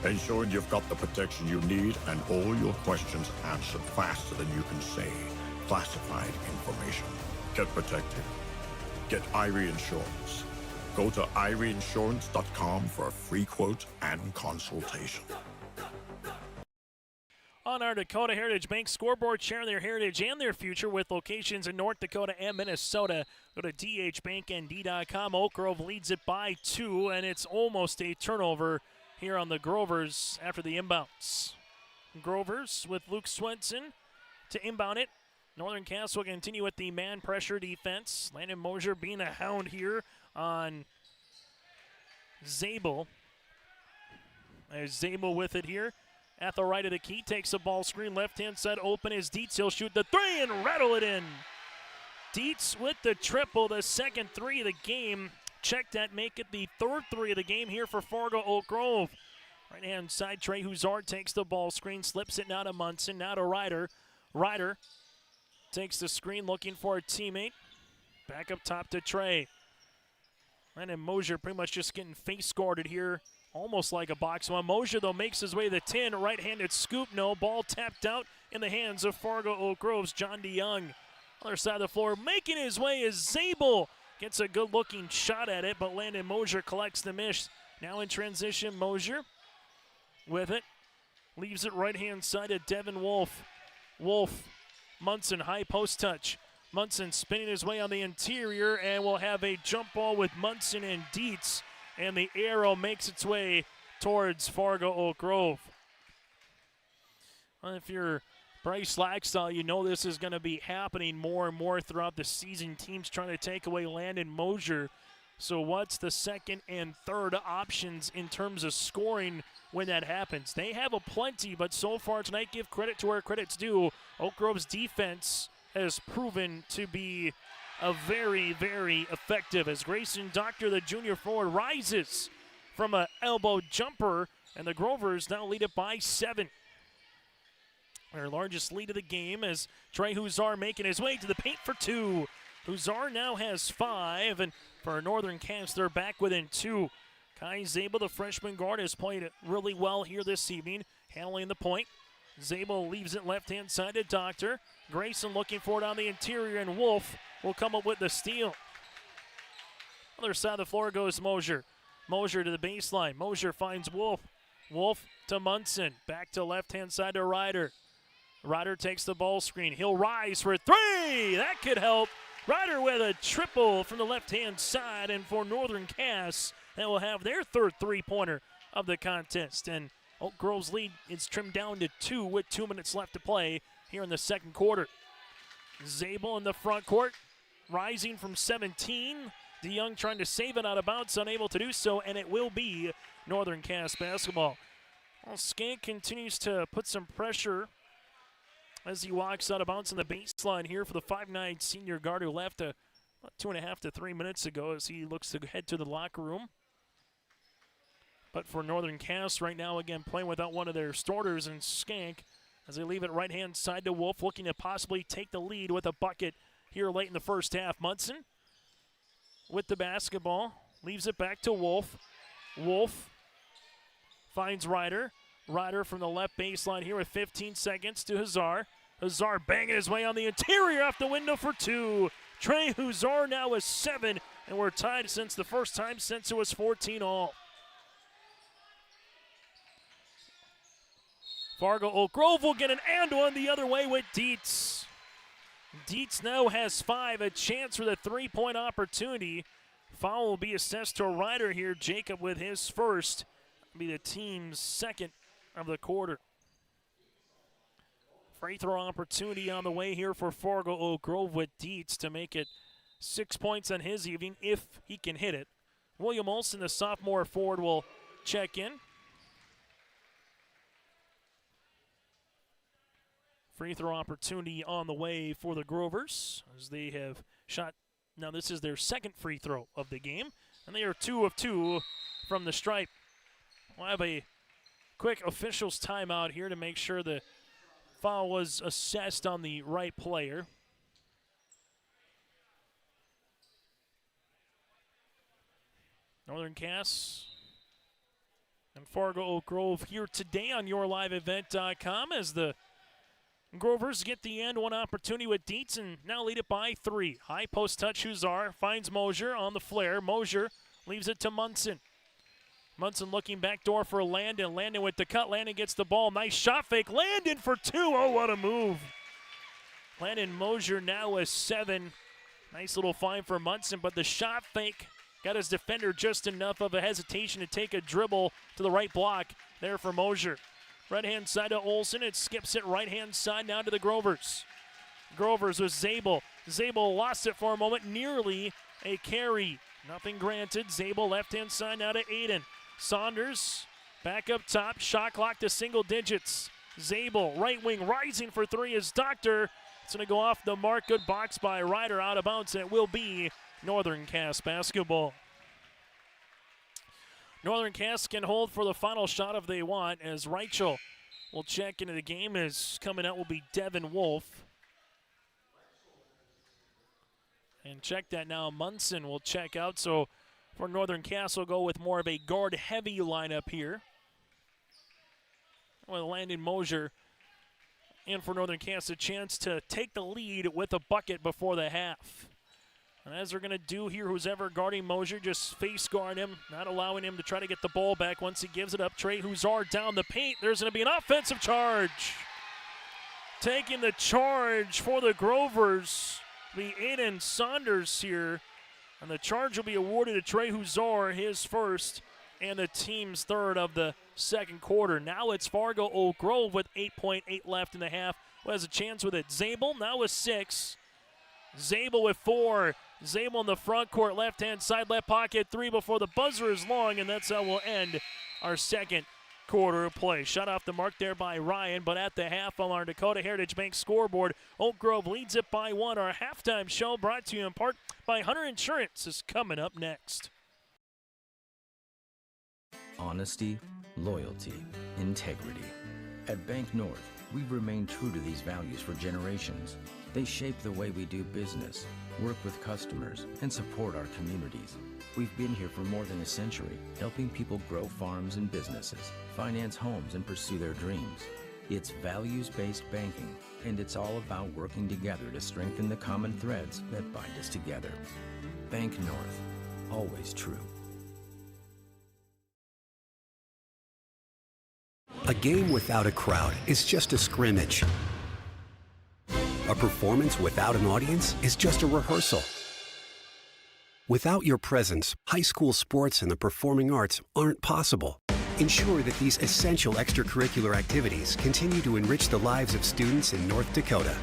Ensuring you've got the protection you need and all your questions answered faster than you can say classified information. Get protected. Get Irie Insurance. Go to IrieInsurance.com for a free quote and consultation.
On our Dakota Heritage Bank scoreboard, share their heritage and their future with locations in North Dakota and Minnesota. Go to dhbanknd.com. Oak Grove leads it by 2, and it's almost a turnover here on the Grovers after the inbounds. Grovers with Luke Swenson to inbound it. Northern Cass will continue with the man pressure defense. Landon Mosier being a hound here on Zabel. There's Zabel with it here. At the right of the key, takes a ball screen, left-hand side open is Dietz. He'll shoot the 3 and rattle it in. Dietz with the triple, the second 3 of the game. Check that, make it the third 3 of the game here for Fargo Oak Grove. Right-hand side, Trey Huzard takes the ball screen, slips it now to Munson, now to Ryder. Ryder takes the screen, looking for a teammate. Back up top to Trey. Landon Mosier pretty much just getting face guarded here. Almost like a box one. Mosier, though, makes his way to the 10. Right-handed scoop, no. Ball tapped out in the hands of Fargo Oak Grove's John DeYoung. Other side of the floor, making his way is Zabel. Gets a good-looking shot at it, but Landon Mosier collects the miss. Now in transition, Mosier with it. Leaves it right-hand side to Devin Wolf. Wolf, Munson, high post touch. Munson spinning his way on the interior, and will have a jump ball with Munson and Dietz. And the arrow makes its way towards Fargo Oak Grove. Well, if you're Bryce Laxall, you know this is going to be happening more and more throughout the season. Teams trying to take away Landon Mosier. So what's the second and third options in terms of scoring when that happens? They have a plenty, but so far tonight, give credit to where credit's due. Oak Grove's defense has proven to be very, very effective as Grayson Doctor, the junior forward, rises from an elbow jumper, and the Grovers now lead it by 7. Their largest lead of the game as Trey Huzar making his way to the paint for 2. Huzar now has 5, and for Northern Cass, they're back within 2. Kai Zabel, the freshman guard, has played really well here this evening, handling the point. Zabel leaves it left-hand side to Doctor. Grayson looking for it on the interior, and Wolf will come up with the steal. Other side of the floor goes Mosier. Mosier to the baseline. Mosier finds Wolf. Wolf to Munson. Back to left-hand side to Ryder. Ryder takes the ball screen. He'll rise for 3. That could help. Ryder with a triple from the left-hand side, and for Northern Cass, that will have their third three-pointer of the contest. And Oak Grove's lead is trimmed down to 2 with 2 minutes left to play here in the second quarter. Zabel in the front court, rising from 17. DeYoung trying to save it out of bounds, unable to do so, and it will be Northern Cass basketball. Well, Skank continues to put some pressure as he walks out of bounds on the baseline here for the 5'9" senior guard who left about 2.5 to 3 minutes ago as he looks to head to the locker room. But for Northern Cass right now, again, playing without one of their starters in Skank as they leave it right-hand side to Wolf, looking to possibly take the lead with a bucket here late in the first half. Munson with the basketball, leaves it back to Wolf. Wolf finds Ryder. Ryder from the left baseline here with 15 seconds to Huzar. Huzar banging his way on the interior off the window for 2. Trey Huzar now with 7, and we're tied since the first time since it was 14 all. Fargo Oak Grove will get an and one the other way with Dietz. Dietz now has 5, a chance for the three-point opportunity. Foul will be assessed to Ryder here. Jacob with his first be the team's second of the quarter. Free throw opportunity on the way here for Fargo Oak Grove with Dietz to make it 6 points on his evening if he can hit it. William Olson, the sophomore forward, will check in. Free throw opportunity on the way for the Grovers as they have shot. Now this is their second free throw of the game, and they are 2 of 2 from the stripe. We'll have a quick officials timeout here to make sure the foul was assessed on the right player. Northern Cass and Fargo Oak Grove here today on YourLiveEvent.com as the Grovers get the end one opportunity with Dietz and now lead it by 3. High post touch, Huzar finds Mosier on the flare. Mosier leaves it to Munson. Munson looking back door for Landon. Landon with the cut. Landon gets the ball. Nice shot fake. Landon for 2. Oh, what a move. Landon Mosier now with 7. Nice little find for Munson, but the shot fake got his defender just enough of a hesitation to take a dribble to the right block there for Mosier. Right-hand side to Olson. It skips it right-hand side now to the Grovers. Grovers with Zabel. Zabel lost it for a moment. Nearly a carry. Nothing granted. Zabel left-hand side now to Aiden. Saunders back up top. Shot clock to single digits. Zabel, right wing, rising for 3 is Doctor. It's going to go off the mark. Good box by Ryder, out of bounds, and it will be Northern Cass basketball. Northern Cass can hold for the final shot if they want, as Reichel will check into the game. As coming out will be Devin Wolf. And check that now, Munson will check out. So for Northern Cass, we'll go with more of a guard-heavy lineup here. With Landon Mosier in for Northern Cass, a chance to take the lead with a bucket before the half. And as they're going to do here, who's ever guarding Mosier, just face guard him, not allowing him to try to get the ball back once he gives it up. Trey Huzar down the paint. There's going to be an offensive charge. Taking the charge for the Grovers, the Aiden Saunders here. And the charge will be awarded to Trey Huzar, his first and the team's third of the second quarter. Now it's Fargo Oak Grove with 8.8 left in the half, who has a chance with it. Zabel now with 6. Zabel with 4. Zabel in the front court, left-hand side, left pocket, 3 before the buzzer is long, and that's how we'll end our second quarter of play. Shot off the mark there by Ryan, but at the half on our Dakota Heritage Bank scoreboard, Oak Grove leads it by 1. Our halftime show brought to you in part by Hunter Insurance is coming up next.
Honesty, loyalty, integrity. At Bank North, we've remained true to these values for generations. They shape the way we do business, work with customers, and support our communities. We've been here for more than a century, helping people grow farms and businesses, finance homes, and pursue their dreams. It's values-based banking, and it's all about working together to strengthen the common threads that bind us together. Bank North, always true.
A game without a crowd is just a scrimmage. A performance without an audience is just a rehearsal. Without your presence, high school sports and the performing arts aren't possible. Ensure that these essential extracurricular activities continue to enrich the lives of students in North Dakota.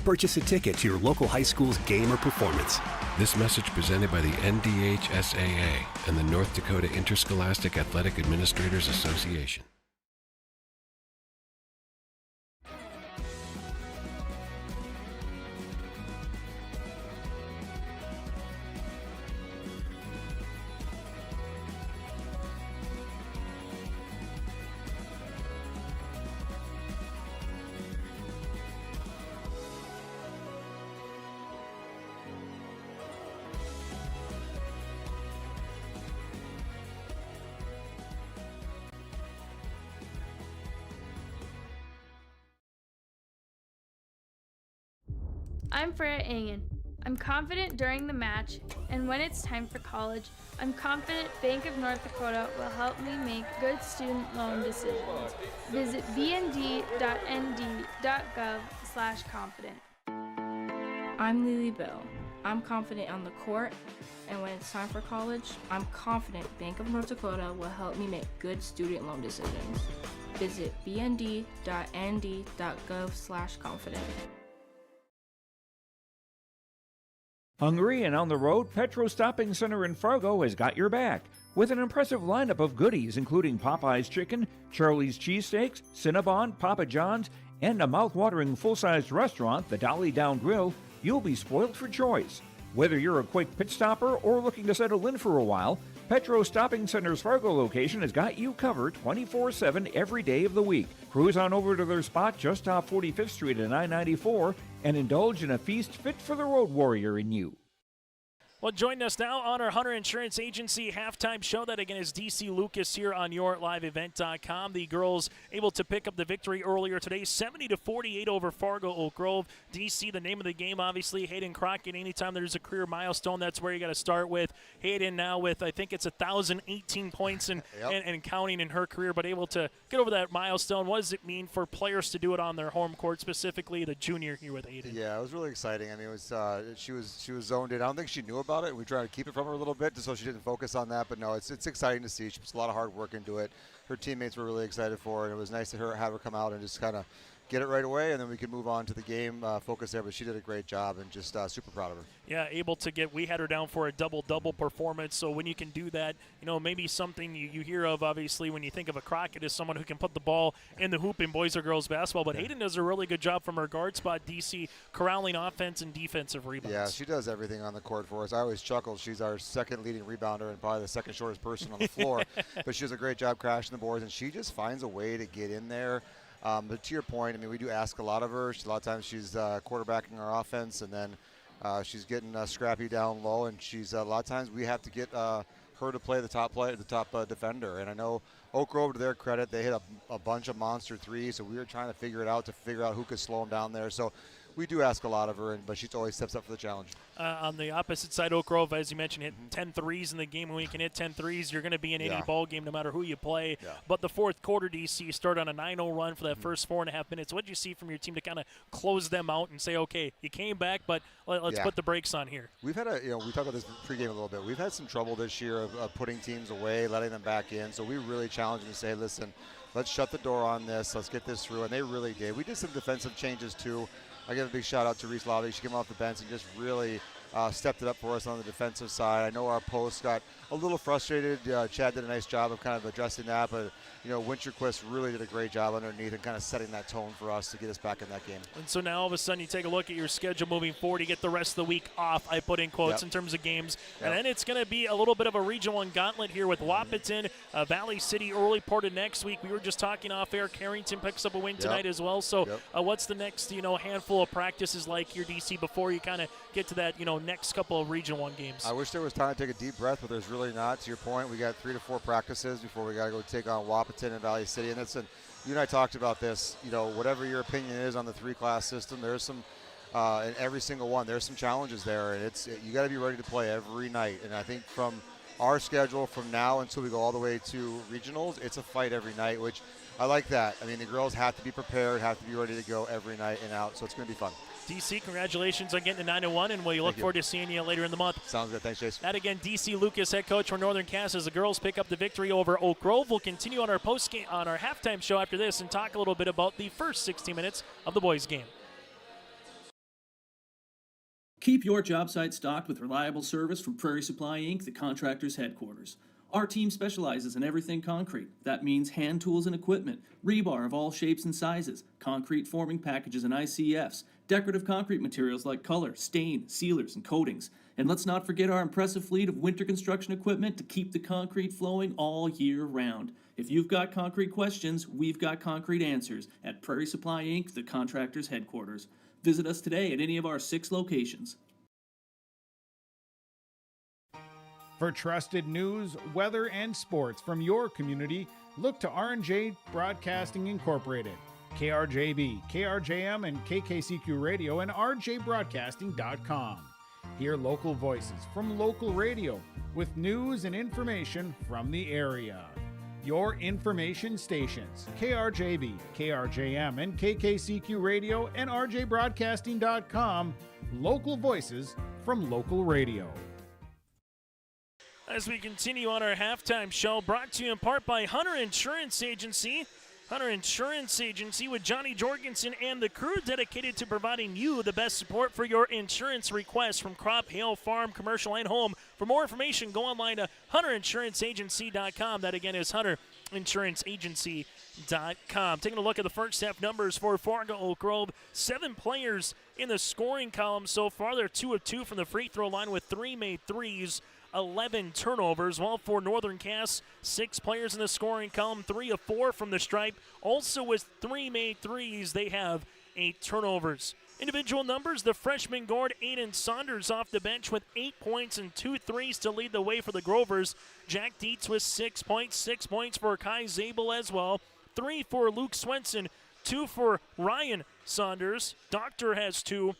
Purchase a ticket to your local high school's game or performance.
This message presented by the NDHSAA and the North Dakota Interscholastic Athletic Administrators Association.
I'm Freya Engen. I'm confident during the match, and when it's time for college, I'm confident Bank of North Dakota will help me make good student loan decisions. Visit bnd.nd.gov/confident.
I'm Lily Bill. I'm confident on the court and when it's time for college, I'm confident Bank of North Dakota will help me make good student loan decisions. Visit bnd.nd.gov/confident.
Hungry and on the road, Petro Stopping Center in Fargo has got your back with an impressive lineup of goodies including Popeye's Chicken, Charlie's Cheesesteaks, Cinnabon, Papa John's, and a mouth-watering full-sized restaurant, the Dolly Down Grill. You'll be spoiled for choice. Whether you're a quick pit stopper or looking to settle in for a while, Petro Stopping Center's Fargo location has got you covered 24/7 every day of the week. Cruise on over to their spot just off 45th Street and I-94 and indulge in a feast fit for the road warrior in you.
Well, joining us now on our Hunter Insurance Agency halftime show. That again is DC Lucas here on YourLiveEvent.com. The girls able to pick up the victory earlier today, 70-48 over Fargo Oak Grove. DC, the name of the game, obviously. Hayden Crockett, anytime there's a career milestone, that's where you got to start with. Hayden now with, I think it's 1,018 points and counting in her career, but able to get over that milestone. What does it mean for players to do it on their home court, specifically the junior here with Hayden?
Yeah, it was really exciting. I mean, it was she was zoned in. I don't think she knew about it. We tried to keep it from her a little bit just so she didn't focus on that. But no, it's exciting to see. She puts a lot of hard work into it. Her teammates were really excited for it. And it was nice to have her come out and just kind of get it right away, and then we could move on to the game focus there. But she did a great job, and just super proud of her.
Yeah, able to get, we had her down for a double-double performance. So when you can do that, you know, maybe something you hear of, obviously, when you think of a Crockett is someone who can put the ball in the hoop in boys or girls basketball. But Hayden does a really good job from her guard spot, DC, corralling offense and defensive rebounds.
Yeah, she does everything on the court for us. I always chuckle. She's our second leading rebounder and probably the second shortest person on the floor. But she does a great job crashing the boards, and she just finds a way to get in there. But to your point, I mean, we do ask a lot of her. A lot of times she's quarterbacking our offense, and then she's getting scrappy down low, and she's a lot of times we have to get her to play the top defender. And I know Oak Grove, to their credit, they hit a bunch of monster threes, so we were trying to figure out who could slow them down there. So we do ask a lot of her, but she always steps up for the challenge.
On the opposite side, Oak Grove, as you mentioned, hit 10 threes in the game. And when you can hit 10 threes, you're going to be in any ball game no matter who you play.
Yeah.
But the fourth quarter, DC, started on a 9-0 run for that first 4.5 minutes. What did you see from your team to kind of close them out and say, okay, you came back, but let's put the brakes on here?
We've had we talked about this pregame a little bit. We've had some trouble this year of putting teams away, letting them back in. So we really challenged them to say, listen, let's shut the door on this. Let's get this through. And they really did. We did some defensive changes, too. I give a big shout out to Reese Lobby. She came off the bench and just really stepped it up for us on the defensive side. I know our post got a little frustrated. Chad did a nice job of kind of addressing that, but Winterquist really did a great job underneath and kind of setting that tone for us to get us back in that game.
And so now all of a sudden you take a look at your schedule moving forward. You get the rest of the week off, I put in quotes, in terms of games. And then it's going to be a little bit of a regional one gauntlet here with Wahpeton, Valley City early part of next week. We were just talking off air. Carrington picks up a win tonight as well. So what's the next handful of practices like here, DC, before you kind of get to that next couple of regional one games?
I wish there was time to take a deep breath, but there's really not. To your point, we got 3 to 4 practices before we got to go take on Wahpeton and Valley City. And you and I talked about this. Whatever your opinion is on the 3-class system, there's some in every single one. There's some challenges there, and you got to be ready to play every night. And I think from our schedule from now until we go all the way to regionals, it's a fight every night, which I like that. I mean, the girls have to be prepared, have to be ready to go every night and out. So it's going to be fun.
DC, congratulations on getting to 9-1, and we look forward to seeing you later in the month.
Sounds good. Thanks, Chase.
That again, DC Lucas, head coach for Northern Cass, as the girls pick up the victory over Oak Grove. We'll continue on our post-game, on our halftime show after this, and talk a little bit about the first 60 minutes of the boys' game.
Keep your job site stocked with reliable service from Prairie Supply, Inc., the contractor's headquarters. Our team specializes in everything concrete. That means hand tools and equipment, rebar of all shapes and sizes, concrete forming packages and ICFs, decorative concrete materials like color, stain, sealers, and coatings. And let's not forget our impressive fleet of winter construction equipment to keep the concrete flowing all year round. If you've got concrete questions, we've got concrete answers at Prairie Supply, Inc., the contractor's headquarters. Visit us today at any of our 6 locations.
For trusted news, weather, and sports from your community, look to R&J Broadcasting Incorporated, KRJB, KRJM, and KKCQ Radio, and rjbroadcasting.com. Hear local voices from local radio with news and information from the area. Your information stations, KRJB, KRJM, and KKCQ Radio, and rjbroadcasting.com. Local voices from local radio.
As we continue on our halftime show, brought to you in part by Hunter Insurance Agency. Hunter Insurance Agency with Johnny Jorgensen and the crew dedicated to providing you the best support for your insurance requests from crop, hail, farm, commercial, and home. For more information, go online to hunterinsuranceagency.com. That again is hunterinsuranceagency.com. Taking a look at the first half numbers for Fargo Oak Grove. 7 players in the scoring column so far. They're 2 of 2 from the free throw line with 3 made threes. 11 turnovers, while for Northern Cass, 6 players in the scoring column, 3 of 4 from the stripe. Also with 3 made threes, they have 8 turnovers. Individual numbers, the freshman guard Aiden Saunders off the bench with 8 points and 2 threes to lead the way for the Grovers. Jack Dietz with 6 points, 6 points for Kai Zabel as well. 3 for Luke Swenson, 2 for Ryan Saunders. Doctor has 2.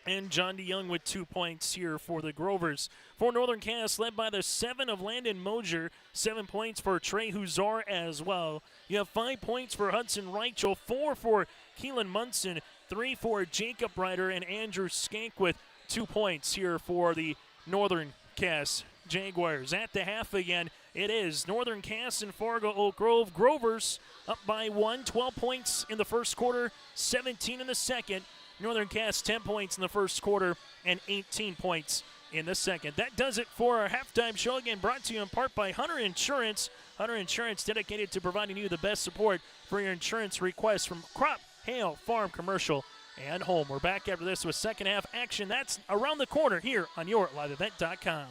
And John DeYoung with 2 points here for the Grovers. For Northern Cass, led by the 7 of Landon Mosier, 7 points for Trey Huzar as well. You have 5 points for Hudson Reichel, 4 for Keelan Munson, 3 for Jacob Ryder, and Andrew Skank with 2 points here for the Northern Cass Jaguars. At the half again, it is Northern Cass and Fargo Oak Grove. Grovers up by 1, 12 points in the first quarter, 17 in the second. Northern Cass 10 points in the first quarter and 18 points in the second. That does it for our halftime show. Again, brought to you in part by Hunter Insurance. Hunter Insurance dedicated to providing you the best support for your insurance requests from crop, hail, farm, commercial, and home. We're back after this with second half action. That's around the corner here on YourLiveEvent.com.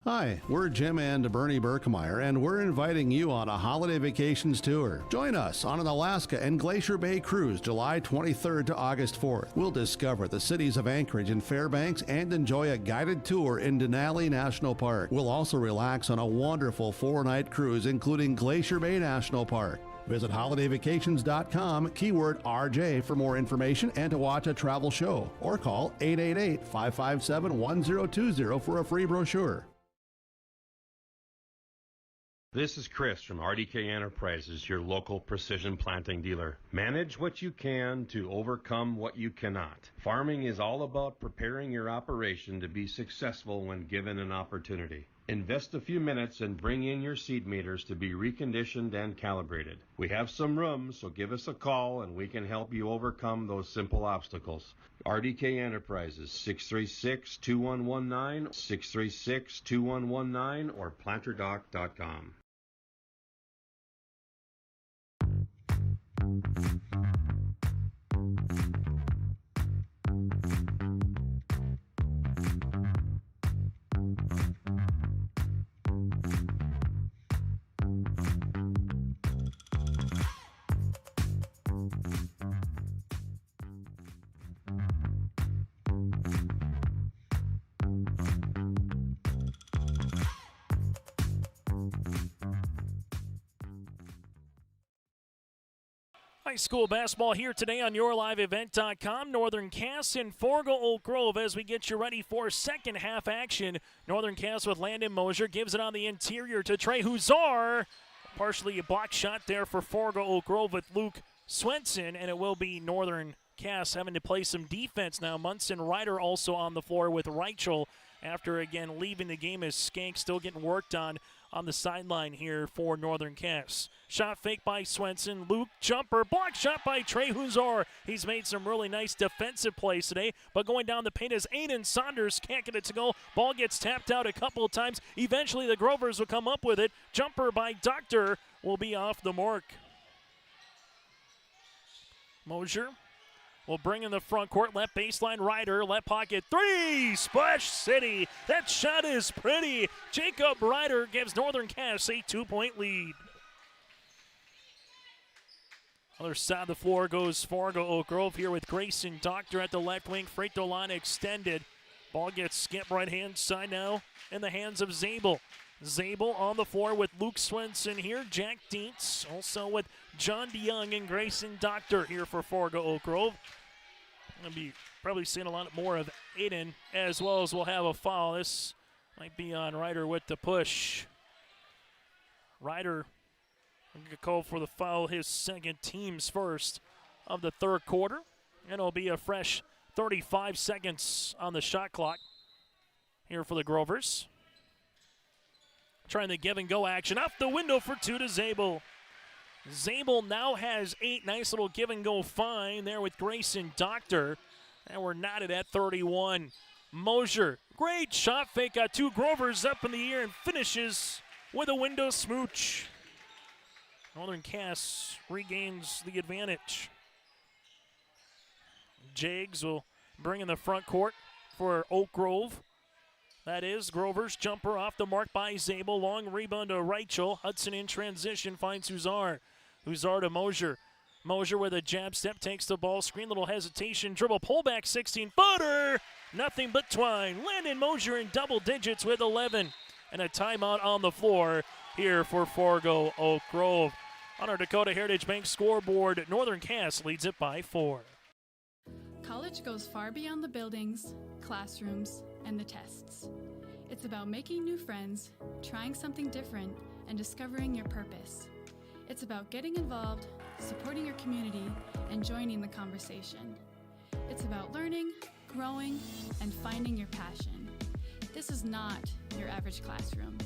Hi, we're Jim and Bernie Berkemeyer, and we're inviting you on a holiday vacations tour. Join us on an Alaska and Glacier Bay cruise July 23rd to August 4th. We'll discover the cities of Anchorage and Fairbanks and enjoy a guided tour in Denali National Park. We'll also relax on a wonderful 4-night cruise, including Glacier Bay National Park. Visit holidayvacations.com, keyword RJ for more information and to watch a travel show, or call 888-557-1020 for a free brochure.
This is Chris from RDK Enterprises, your local precision planting dealer. Manage what you can to overcome what you cannot. Farming is all about preparing your operation to be successful when given an opportunity. Invest a few minutes and bring in your seed meters to be reconditioned and calibrated. We have some room, so give us a call and we can help you overcome those simple obstacles. RDK Enterprises, 636-2119, 636-2119, or planterdoc.com.
High school basketball here today on YourLiveEvent.com. Northern Cass and Fargo Oak Grove as we get you ready for second half action. Northern Cass with Landon Mosier gives it on the interior to Trey Huzar. Partially a block shot there for Fargo Oak Grove with Luke Swenson, and it will be Northern Cass having to play some defense now. Munson Ryder also on the floor with Reichel after again leaving the game as Skank still getting worked on the sideline here for Northern Cass. Shot fake by Swenson. Luke jumper. Block shot by Trey Huzar. He's made some really nice defensive plays today, but going down the paint is Aiden Saunders. Can't get it to go. Ball gets tapped out a couple of times. Eventually the Grovers will come up with it. Jumper by Doctor will be off the mark. Mosier will bring in the front court, left baseline, Ryder, left pocket, 3, Splash City. That shot is pretty. Jacob Ryder gives Northern Cass a 2-point lead. Other side of the floor goes Fargo Oak Grove here with Grayson Doctor at the left wing. Free throw line extended. Ball gets skipped right hand side now in the hands of Zabel. Zabel on the floor with Luke Swenson here. Jack Dietz also with John DeYoung and Grayson Doctor here for Fargo Oak Grove. Going to be probably seeing a lot more of Aiden, as well as we'll have a foul. This might be on Ryder with the push. Ryder going to call for the foul, his second, team's first of the third quarter. And it'll be a fresh 35 seconds on the shot clock. here for the Grovers. Trying the give and go action. Off the window for 2 to Zabel. Zabel now has 8. Nice little give and go find there with Grayson Doctor. And we're knotted at 31. Mosier, great shot fake. Got 2 Grovers up in the air and finishes with a window smooch. Northern Cass regains the advantage. Jags will bring in the front court for Oak Grove. That is Grover's jumper off the mark by Zabel. Long rebound to Reichel. Hudson in transition finds Huzar. Huzar to Mosier. Mosier with a jab step takes the ball screen. Little hesitation. Dribble pullback 16-footer. Nothing but twine. Landon Mosier in double digits with 11. And a timeout on the floor here for Fargo Oak Grove. On our Dakota Heritage Bank scoreboard, Northern Cass leads it by 4.
College goes far beyond the buildings, classrooms, and the tests. It's about making new friends, trying something different, and discovering your purpose. It's about getting involved, supporting your community, and joining the conversation. It's about learning, growing, and finding your passion. This is not your average classroom.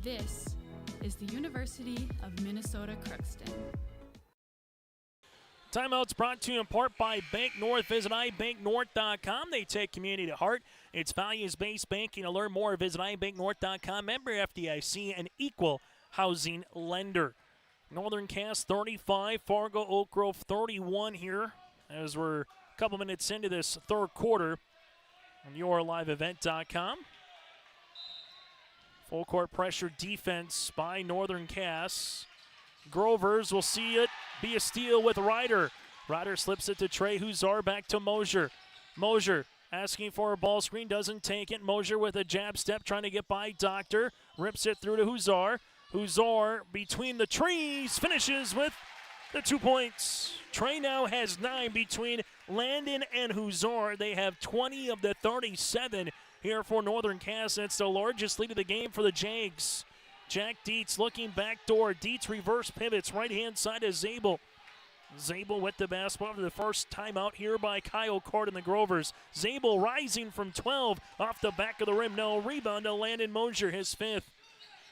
This is the University of Minnesota Crookston.
Timeouts brought to you in part by Bank North. Visit ibanknorth.com. They take community to heart. It's values-based banking. To learn more, visit ibanknorth.com. Member FDIC, an equal housing lender. Northern Cass 35, Fargo Oak Grove 31 here as we're a couple minutes into this third quarter on yourliveevent.com. Full court pressure defense by Northern Cass. Grovers will see it be a steal with Ryder. Ryder slips it to Trey Huzar, back to Mosier. Mosier asking for a ball screen, doesn't take it. Mosier with a jab step trying to get by Doctor. Rips it through to Huzar. Huzar between the trees finishes with the 2 points. Trey now has 9 between Landon and Huzar. They have 20 of the 37 here for Northern Cass. It's the largest lead of the game for the Jags. Jack Dietz looking backdoor. Dietz reverse pivots right-hand side of Zabel. Zabel with the basketball for the first time out here by Kyle Card and the Grovers. Zabel rising from 12 off the back of the rim. No rebound to Landon Mosier, his 5th.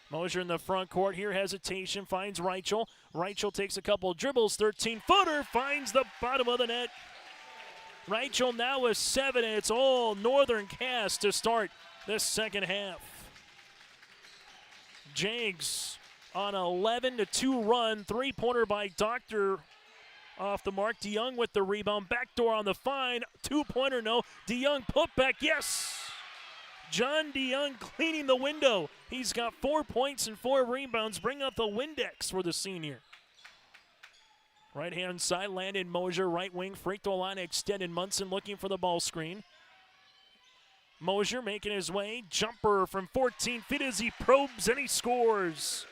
Mosier in the front court here. Hesitation finds Reichel. Reichel takes a couple dribbles. 13-footer finds the bottom of the net. Reichel now with 7. And it's all Northern Cass to start this second half. Jags on an 11-2 run. 3-pointer by Doctor off the mark. DeYoung with the rebound. Backdoor on the find. 2-pointer, no. DeYoung put back, yes. John DeYoung cleaning the window. He's got 4 points and 4 rebounds. Bring up the Windex for the senior. Right-hand side, Landon Mosier. Right wing, free throw line extended. Munson looking for the ball screen. Mosier making his way. Jumper from 14 feet as he probes and he scores.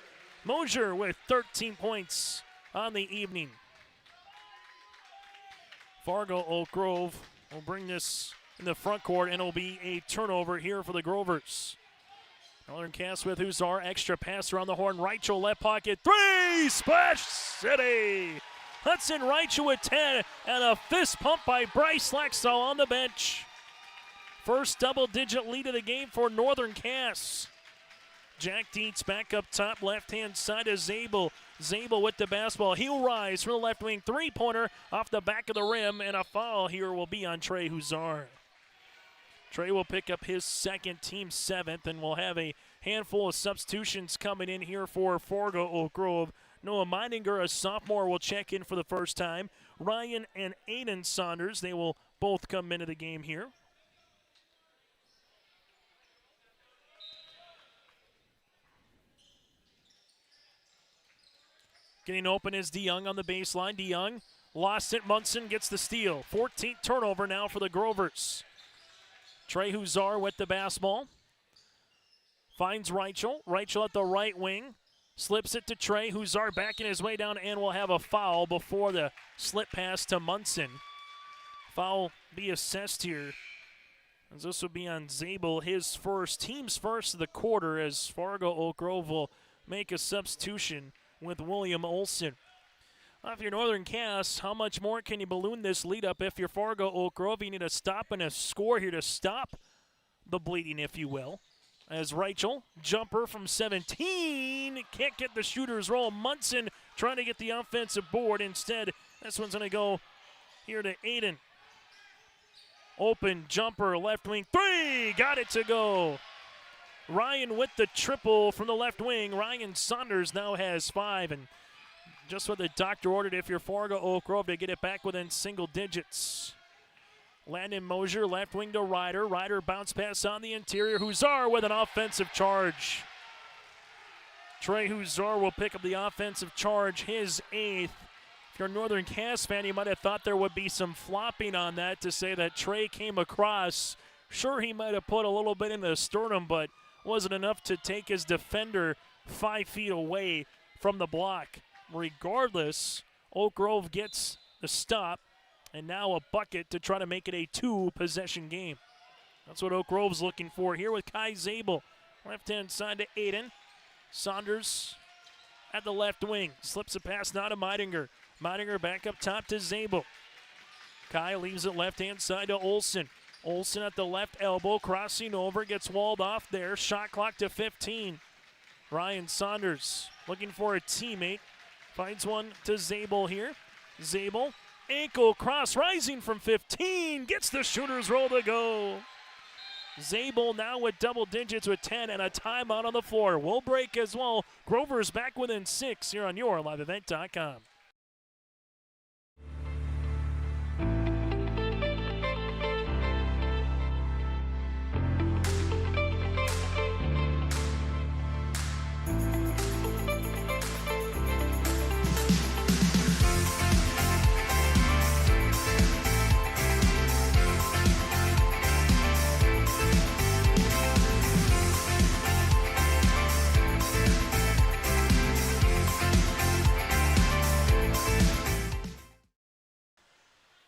Mosier with 13 points on the evening. Fargo Oak Grove will bring this in the front court, and it'll be a turnover here for the Grovers. Northern Cass with Huzar. Extra pass around the horn. Reichel left pocket. 3! Splash City! Hudson Reichel with 10, and a fist pump by Bryce Laxall on the bench. First double-digit lead of the game for Northern Cass. Jack Dietz back up top, left-hand side of Zabel. Zabel with the basketball. He'll rise from the left wing. 3-pointer off the back of the rim, and a foul here will be on Trey Huzar. Trey will pick up his second, team 7th, and we'll have a handful of substitutions coming in here for Fargo Oak Grove. Noah Meininger, a sophomore, will check in for the first time. Ryan and Aiden Saunders, they will both come into the game here. Getting open is DeYoung on the baseline. DeYoung lost it. Munson gets the steal. 14th turnover now for the Grovers. Trey Huzar with the basketball. Finds Reichel. Reichel at the right wing. Slips it to Trey. Huzar backing his way down and will have a foul before the slip pass to Munson. Foul be assessed here, as this will be on Zabel, his first, team's first of the quarter, as Fargo Oak Grove will make a substitution with William Olson. Well, if you're Northern Cass, how much more can you balloon this lead up? If you're Fargo Oak Grove, you need a stop and a score here to stop the bleeding, if you will. As Rachel, jumper from 17, can't get the shooter's roll. Munson trying to get the offensive board. Instead, this one's going to go here to Aiden. Open jumper, left wing, 3, got it to go. Ryan with the triple from the left wing. Ryan Saunders now has 5, and just what the doctor ordered if you're Fargo Oak Grove to get it back within single digits. Landon Mosier, left wing to Ryder. Ryder bounce pass on the interior. Huzar with an offensive charge. Trey Huzar will pick up the offensive charge, his 8th. If you're a Northern Cass fan, you might have thought there would be some flopping on that to say that Trey came across. Sure, he might have put a little bit in the sternum, but wasn't enough to take his defender 5 feet away from the block. Regardless, Oak Grove gets the stop, and now a bucket to try to make it a 2-possession game. That's what Oak Grove's looking for here with Kai Zabel. Left-hand side to Aiden. Saunders at the left wing. Slips a pass now to Meidinger. Meidinger back up top to Zabel. Kai leaves it left-hand side to Olsen. Olsen at the left elbow, crossing over, gets walled off there. Shot clock to 15. Ryan Saunders looking for a teammate. Finds one to Zabel here. Zabel, ankle cross, rising from 15, gets the shooter's roll to go. Zabel now with double digits with 10 and a timeout on the floor. We'll break as well. Grover's back within 6 here on your liveevent.com.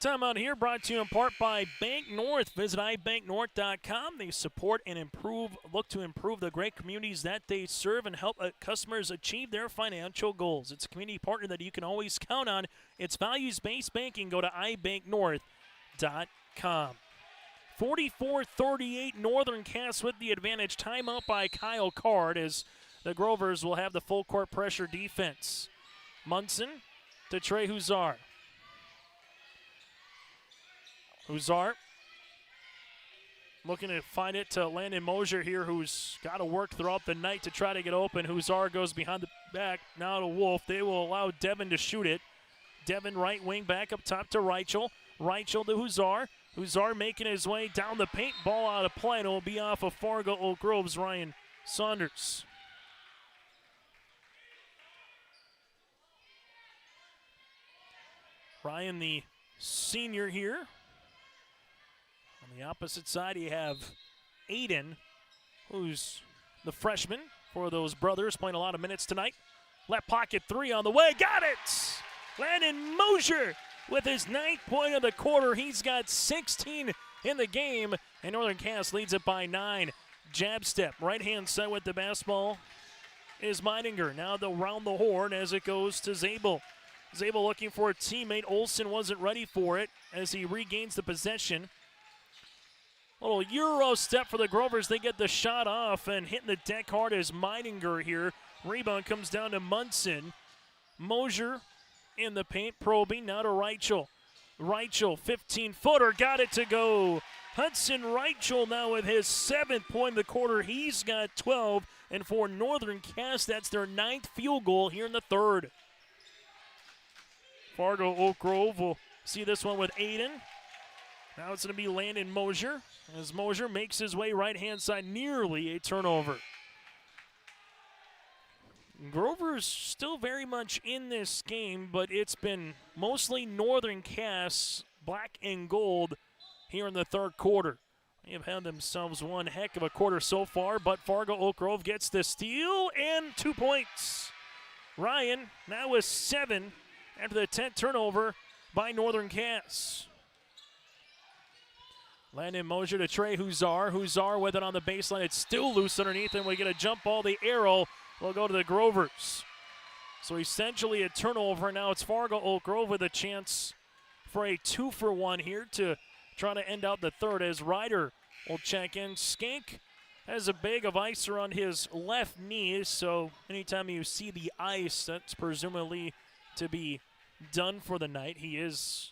Timeout here brought to you in part by Bank North. Visit ibanknorth.com. They support and look to improve the great communities that they serve and help customers achieve their financial goals. It's a community partner that you can always count on. It's values-based banking. Go to ibanknorth.com. 44-38, Northern Cass with the advantage. Timeout by Kyle Card as the Grovers will have the full court pressure defense. Munson to Trey Huzar. Huzar looking to find it to Landon Mosier here, who's got to work throughout the night to try to get open. Huzar goes behind the back, now to Wolf. They will allow Devin to shoot it. Devin right wing back up top to Reichel. Reichel to Huzar. Huzar making his way down the paint, ball out of play, and it will be off of Fargo Oak Grove's Ryan Saunders. Ryan, the senior here. On the opposite side, you have Aiden, who's the freshman for those brothers, playing a lot of minutes tonight. Left pocket 3 on the way. Got it! Landon Mosier with his 9th point of the quarter. He's got 16 in the game, and Northern Cass leads it by 9. Jab step, right-hand side with the basketball is Meidinger. Now they'll round the horn as it goes to Zabel. Zabel looking for a teammate. Olsen wasn't ready for it as he regains the possession. Little Euro step for the Grovers. They get the shot off, and hitting the deck hard is Meidinger here. Rebound comes down to Munson. Mosier in the paint, probing, now to Reichel. Reichel, 15-footer, got it to go. Hudson Reichel now with his 7th point of the quarter. He's got 12, and for Northern Cass, that's their 9th field goal here in the 3rd. Fargo Oak Grove will see this one with Aiden. Now it's going to be Landon Mosier as Mosier makes his way right-hand side, nearly a turnover. Grover's still very much in this game, but it's been mostly Northern Cass, black and gold, here in the 3rd quarter. They have had themselves one heck of a quarter so far, but Fargo Oak Grove gets the steal and 2 points. Ryan now with 7 after the 10th turnover by Northern Cass. Landon Mosier to Trey Huzar. Huzar with it on the baseline. It's still loose underneath, and we get a jump ball. The arrow will go to the Grovers. So essentially a turnover. Now it's Fargo Oak Grove with a chance for a 2-for-1 here to try to end out the third as Ryder will check in. Skank has a bag of ice around his left knee, so anytime you see the ice, that's presumably to be done for the night. He is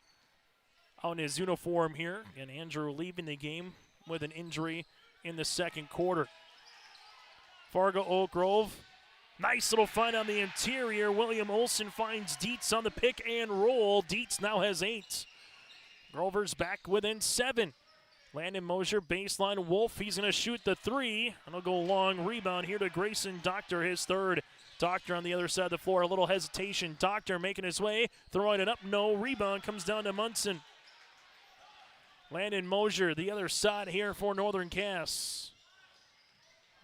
on his uniform here, and Andrew leaving the game with an injury in the second quarter. Fargo Oak Grove, nice little find on the interior. William Olson finds Dietz on the pick and roll. Dietz now has 8. Grover's back within 7. Landon Mosier, baseline. Wolf, he's going to shoot the 3. And it'll go long. Rebound here to Grayson Doctor, his third. Doctor on the other side of the floor, a little hesitation. Doctor making his way, throwing it up. No, rebound comes down to Munson. Landon Mosier, the other side here for Northern Cass.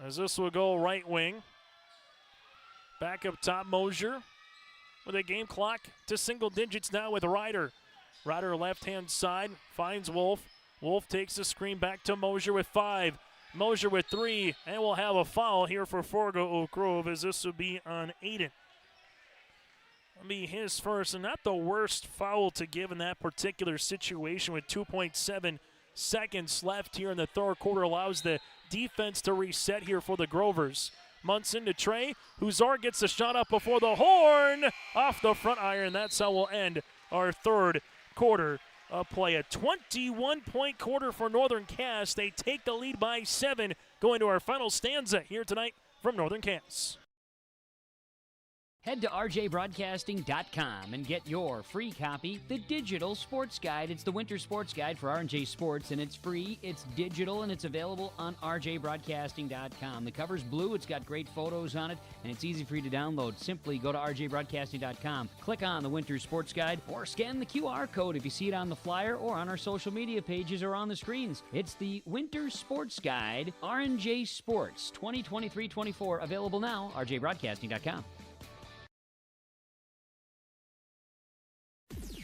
As this will go right wing. Back up top, Mosier with a game clock to single digits now with Ryder. Ryder left-hand side, finds Wolf. Wolf takes the screen back to Mosier with 5. Mosier with 3, and we'll have a foul here for Fargo Oak Grove as this will be on Aiden. That'll be his first, and not the worst foul to give in that particular situation with 2.7 seconds left here in the third quarter. Allows the defense to reset here for the Grovers. Munson to Trey. Huzar gets the shot up before the horn. Off the front iron. That's how we'll end our third quarter of play. A 21-point quarter for Northern Cass. They take the lead by 7. Going to our final stanza here tonight from Northern Cass.
Head to rjbroadcasting.com and get your free copy, the Digital Sports Guide. It's the winter sports guide for R&J Sports, and it's free, it's digital, and it's available on rjbroadcasting.com. The cover's blue, it's got great photos on it, and it's easy for you to download. Simply go to rjbroadcasting.com, click on the winter sports guide, or scan the QR code if you see it on the flyer or on our social media pages or on the screens. It's the Winter Sports Guide, R&J Sports 2023-24, available now, rjbroadcasting.com.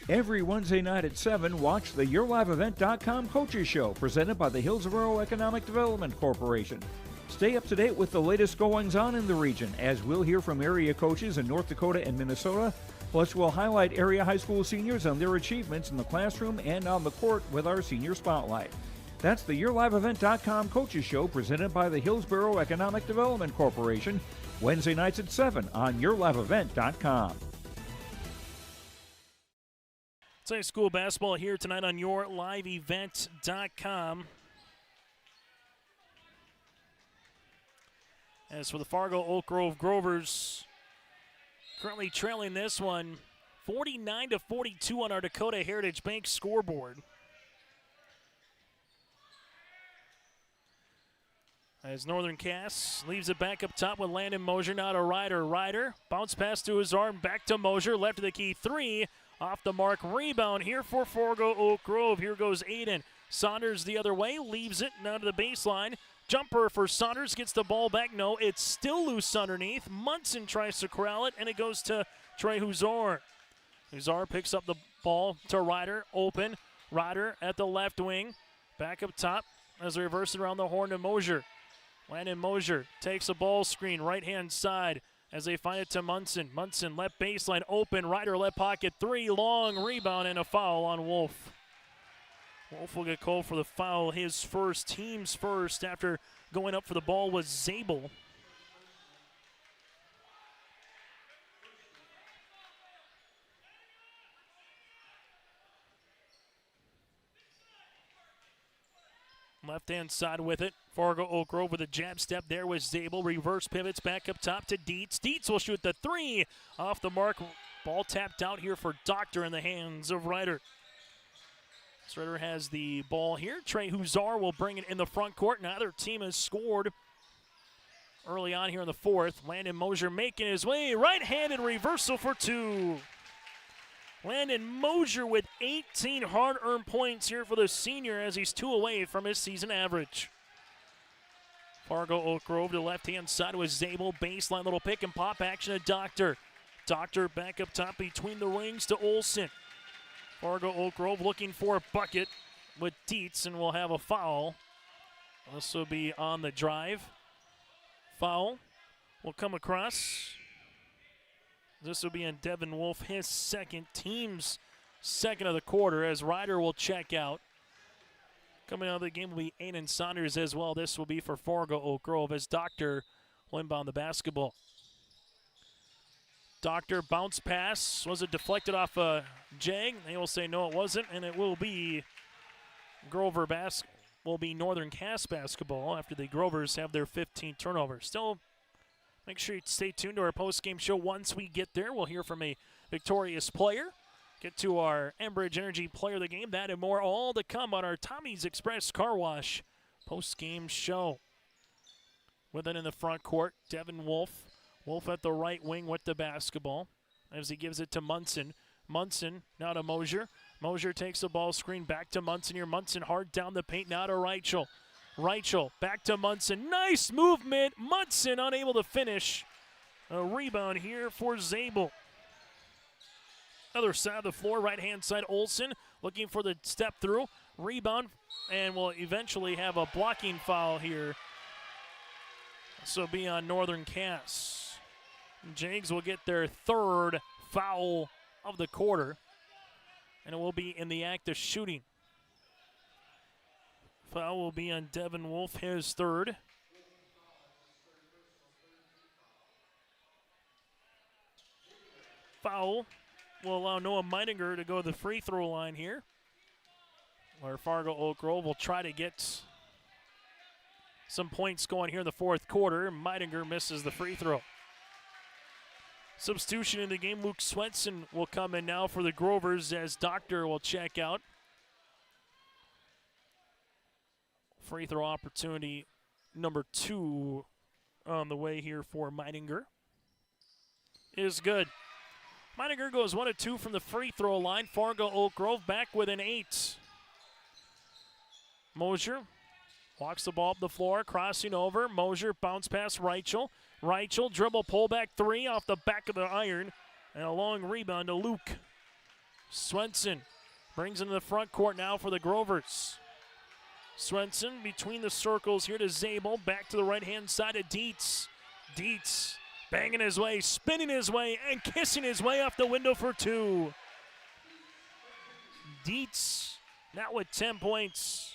Every Wednesday night at 7, watch the YourLiveEvent.com Coaches Show presented by the Hillsborough Economic Development Corporation. Stay up to date with the latest goings-on in the region as we'll hear from area coaches in North Dakota and Minnesota. Plus, we'll highlight area high school seniors and their achievements in the classroom and on the court with our Senior Spotlight. That's the YourLiveEvent.com Coaches Show presented by the Hillsborough Economic Development Corporation. Wednesday nights at 7 on YourLiveEvent.com.
High school basketball here tonight on YourLiveEvent.com. As for the Fargo Oak Grove Grovers, currently trailing this one 49-42 on our Dakota Heritage Bank scoreboard. As Northern Cass leaves it back up top with Landon Mosier, now to Ryder. Ryder, bounce pass to his arm, back to Mosier, left of the key, 3. Off the mark, rebound here for Fargo Oak Grove. Here goes Aiden. Saunders the other way, leaves it now to the baseline. Jumper for Saunders, gets the ball back. No, it's still loose underneath. Munson tries to corral it, and it goes to Trey Huzar. Huzar picks up the ball to Ryder, open. Ryder at the left wing. Back up top as they reverse it around the horn to Mosier. Landon Mosier takes a ball screen, right-hand side. As they find it to Munson. Munson left baseline open. Ryder left pocket 3. Long rebound and a foul on Wolf. Wolf will get called for the foul. His first, team's first, after going up for the ball was Zabel. Left-hand side with it. Fargo Oak Grove with a jab step there with Zabel. Reverse pivots back up top to Dietz. Dietz will shoot the 3 off the mark. Ball tapped out here for Doctor in the hands of Ryder. Ryder has the ball here. Trey Huzar will bring it in the front court. Neither team has scored early on here in the fourth. Landon Mosier making his way. Right-handed reversal for 2. Landon Mosier with 18 hard-earned points here for the senior as he's 2 away from his season average. Fargo Oak Grove to the left-hand side with Zabel. Baseline little pick and pop action to Doctor. Doctor back up top between the rings to Olson. Fargo Oak Grove looking for a bucket with Dietz, and we'll have a foul. This will be on the drive. Foul will come across. This will be on Devin Wolf, his second, team's second of the quarter, as Ryder will check out. Coming out of the game will be Aiden Saunders as well. This will be for Fargo Oak Grove as Doctor will inbound the basketball. Doctor bounce pass. Was it deflected off a Jag? They will say no, it wasn't, and it will be Northern Cass basketball after the Grovers have their 15 turnovers. Still, make sure you stay tuned to our post-game show. Once we get there, we'll hear from a victorious player. Get to our Enbridge Energy Player of the Game. That and more, all to come on our Tommy's Express Car Wash post-game show. With it in the front court, Devin Wolf. Wolf at the right wing with the basketball as he gives it to Munson. Munson now to Mosier. Mosier takes the ball screen back to Munson here. Munson hard down the paint now to Reichel. Reichel back to Munson. Nice movement. Munson unable to finish. A rebound here for Zabel. Other side of the floor, right-hand side, Olsen looking for the step through. Rebound, and will eventually have a blocking foul here. So be on Northern Cass. Jags will get their third foul of the quarter, and it will be in the act of shooting. Foul will be on Devin Wolf, his third. Foul will allow Noah Meininger to go to the free throw line here, where Fargo Oak Grove will try to get some points going here in the fourth quarter. Meininger misses the free throw. Substitution in the game, Luke Swenson will come in now for the Grovers as Doctor will check out. Free throw opportunity number 2 on the way here for Meininger. Is good. Meininger goes 1 of 2 from the free throw line. Fargo Oak Grove back with an 8. Mosier walks the ball up the floor, crossing over. Mosier bounce pass Reichel. Reichel dribble pullback 3 off the back of the iron. And a long rebound to Luke. Swenson brings into the front court now for the Grovers. Swenson between the circles here to Zabel. Back to the right-hand side of Dietz. Dietz banging his way, spinning his way, and kissing his way off the window for 2. Dietz now with 10 points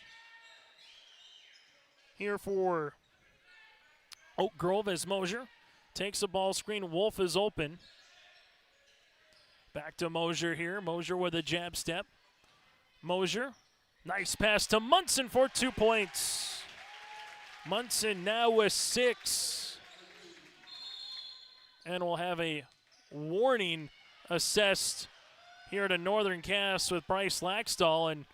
here for Oak Grove as Mosier takes the ball screen. Wolf is open. Back to Mosier here. Mosier with a jab step. Mosier, nice pass to Munson for 2 points. Munson now with 6. And we'll have a warning assessed here to Northern Cass with Bryce Laxdal. And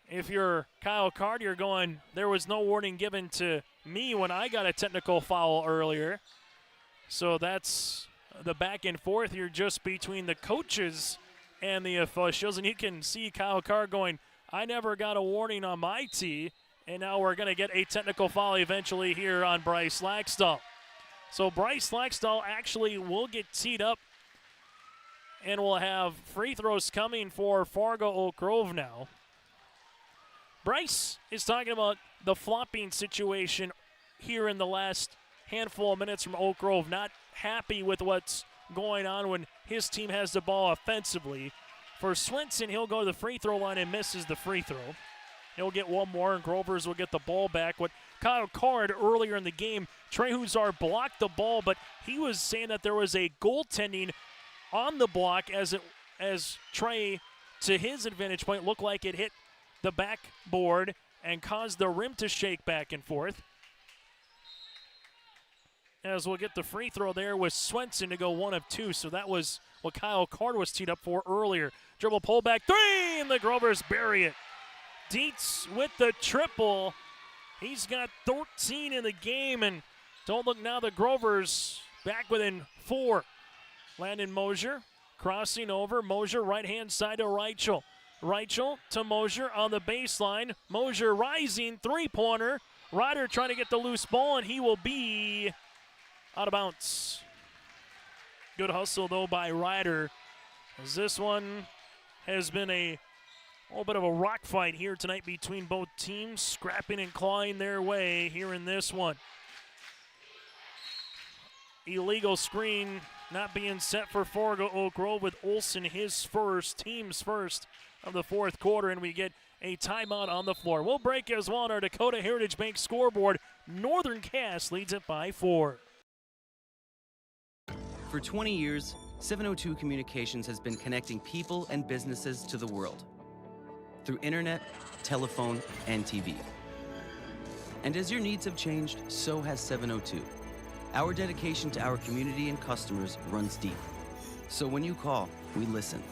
if you're Kyle Card, you're going, there was no warning given to me when I got a technical foul earlier. So that's the back and forth here just between the coaches and the officials. And you can see Kyle Card going, I never got a warning on my tee. And now we're going to get a technical foul eventually here on Bryce Laxdal. So Bryce Laxdal actually will get teed up, and we'll have free throws coming for Fargo Oak Grove now. Bryce is talking about the flopping situation here in the last handful of minutes from Oak Grove. Not happy with what's going on when his team has the ball offensively. For Swenson, he'll go to the free throw line and misses the free throw. He'll get one more, and Grovers will get the ball back. What Kyle Card earlier in the game, Trey Huzar blocked the ball, but he was saying that there was a goaltending on the block as Trey, to his advantage point, looked like it hit the backboard and caused the rim to shake back and forth. As we'll get the free throw there with Swenson to go 1 of 2. So that was what Kyle Card was teed up for earlier. Dribble pullback 3, and the Grovers bury it. Dietz with the triple. He's got 13 in the game, and don't look now, the Grovers back within 4. Landon Mosier crossing over. Mosier right-hand side to Reichel. Reichel to Mosier on the baseline. Mosier rising, 3-pointer. Ryder trying to get the loose ball, and he will be out of bounds. Good hustle, though, by Ryder, as this one has been a little bit of a rock fight here tonight between both teams, scrapping and clawing their way here in this one. Illegal screen not being set for Fargo Oak Grove with Olsen his first, team's first of the fourth quarter, and we get a timeout on the floor. We'll break as well on our Dakota Heritage Bank scoreboard. Northern Cass leads it by 4.
For 20 years, 702 Communications has been connecting people and businesses to the world through internet, telephone, and TV. And as your needs have changed, so has 702. Our dedication to our community and customers runs deep. So when you call, we listen.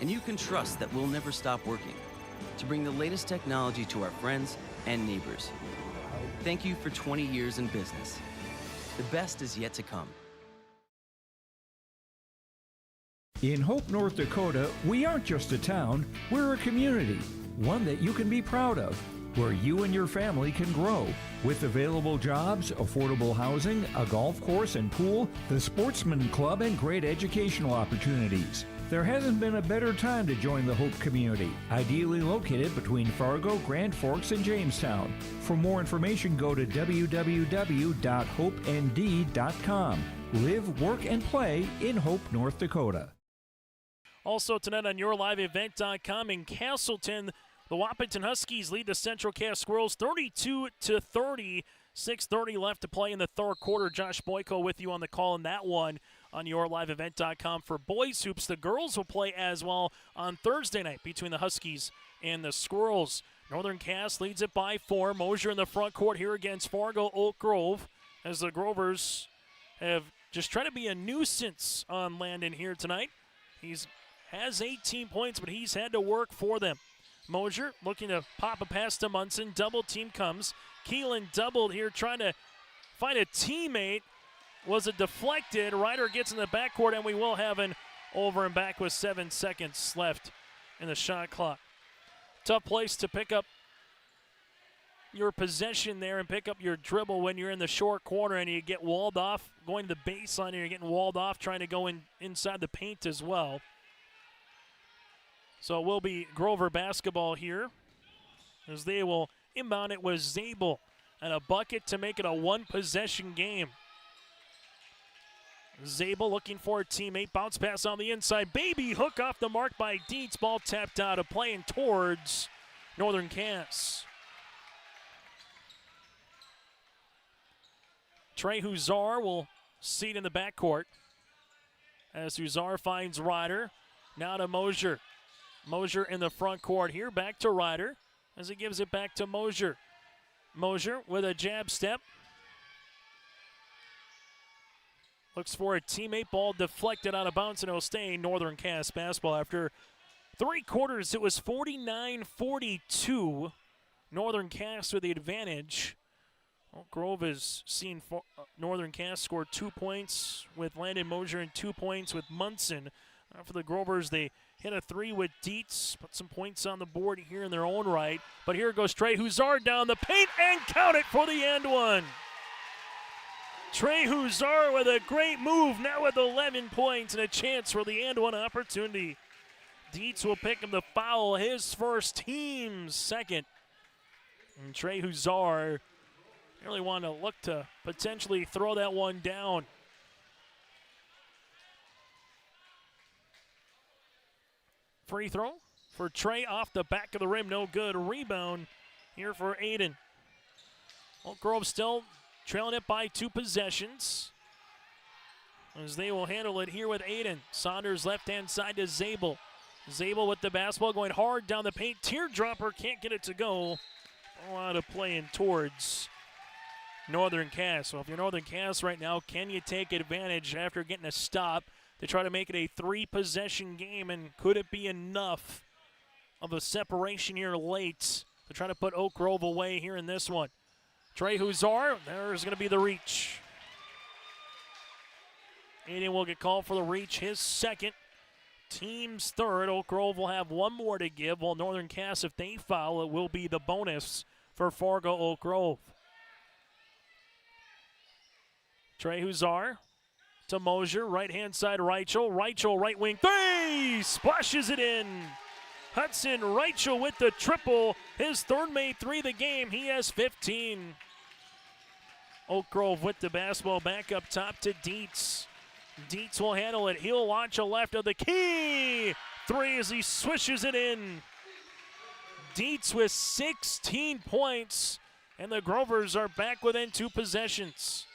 And you can trust that we'll never stop working to bring the latest technology to our friends and neighbors. Thank you for 20 years in business. The best is yet to come.
In Hope, North Dakota, we aren't just a town, we're a community, one that you can be proud of, where you and your family can grow. With available jobs, affordable housing, a golf course and pool, the Sportsman Club, and great educational opportunities. There hasn't been a better time to join the Hope community, ideally located between Fargo, Grand Forks, and Jamestown. For more information, go to www.hopend.com. Live, work, and play in Hope, North Dakota.
Also tonight on YourLiveEvent.com in Castleton, the Wahpeton Huskies lead the Central Cass Squirrels 32-30. 6:30 left to play in the third quarter. Josh Boyko with you on the call in that one on YourLiveEvent.com for boys hoops. The girls will play as well on Thursday night between the Huskies and the Squirrels. Northern Cass leads it by 4. Mosier in the front court here against Fargo Oak Grove as the Grovers have just tried to be a nuisance on Landon here tonight. He's has 18 points, but he's had to work for them. Mosier looking to pop a pass to Munson. Double team comes. Keelan doubled here, trying to find a teammate. Was it deflected? Ryder gets in the backcourt, and we will have an over and back with 7 seconds left in the shot clock. Tough place to pick up your possession there and pick up your dribble when you're in the short corner and you get walled off going to the baseline, and you're getting walled off trying to go inside the paint as well. So it will be Grover basketball here as they will inbound it with Zabel and a bucket to make it a one-possession game. Zabel looking for a teammate. Bounce pass on the inside. Baby hook off the mark by Dietz. Ball tapped out of play and towards Northern Cass. Trey Huzar will seat in the backcourt as Huzar finds Ryder. Now to Mosier. Mosier in the front court here. Back to Ryder as he gives it back to Mosier. Mosier with a jab step. Looks for a teammate. Ball deflected out of bounds, and it'll stay Northern Cass basketball. After 3 quarters, it was 49-42. Northern Cass with the advantage. Well, Grove has seen Northern Cass score 2 points with Landon Mosier and 2 points with Munson. For the Grovers, they hit a 3 with Dietz, put some points on the board here in their own right. But here goes Trey Huzar down the paint and count it for the end one. Trey Huzar with a great move, now with 11 points and a chance for the and one opportunity. Dietz will pick him the foul, his first, team's second. And Trey Huzar really wanted to look to potentially throw that one down. Free throw for Trey off the back of the rim, no good. Rebound here for Aiden. Oak Grove still trailing it by 2 possessions as they will handle it here with Aiden. Saunders left-hand side to Zabel. Zabel with the basketball going hard down the paint. Teardropper can't get it to go. A lot of playing towards Northern Cass. So if you're Northern Cass right now, can you take advantage after getting a stop to try to make it a 3-possession game? And could it be enough of a separation here late to try to put Oak Grove away here in this one? Trey Huzar, there's going to be the reach. Aiden will get called for the reach, his second, team's third. Oak Grove will have one more to give, while Northern Cass, if they foul, it will be the bonus for Fargo Oak Grove. Trey Huzar to Mosier, right-hand side, Reichel. Reichel, right wing, 3! Splashes it in. Hudson Reichel with the triple. His third made 3 of the game. He has 15. Oak Grove with the basketball back up top to Dietz. Dietz will handle it. He'll launch a left of the key. 3 as he swishes it in. Dietz with 16 points, and the Grovers are back within 2 possessions.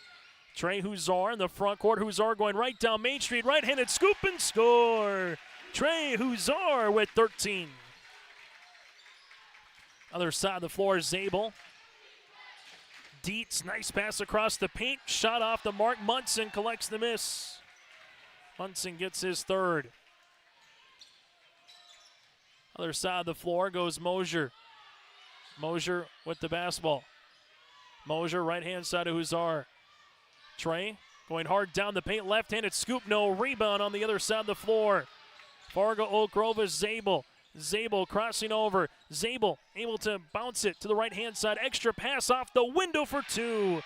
Trey Huzar in the front court. Huzar going right down Main Street. Right-handed scoop and score. Trey Huzar with 13. Other side of the floor, Zabel. Dietz, nice pass across the paint. Shot off the mark. Munson collects the miss. Munson gets his 3rd. Other side of the floor goes Mosier. Mosier with the basketball. Mosier, right-hand side of Huzar. Trey going hard down the paint. Left-handed scoop, no rebound on the other side of the floor. Fargo Oak Grove is Zabel. Zabel crossing over. Zabel able to bounce it to the right-hand side. Extra pass off the window for 2.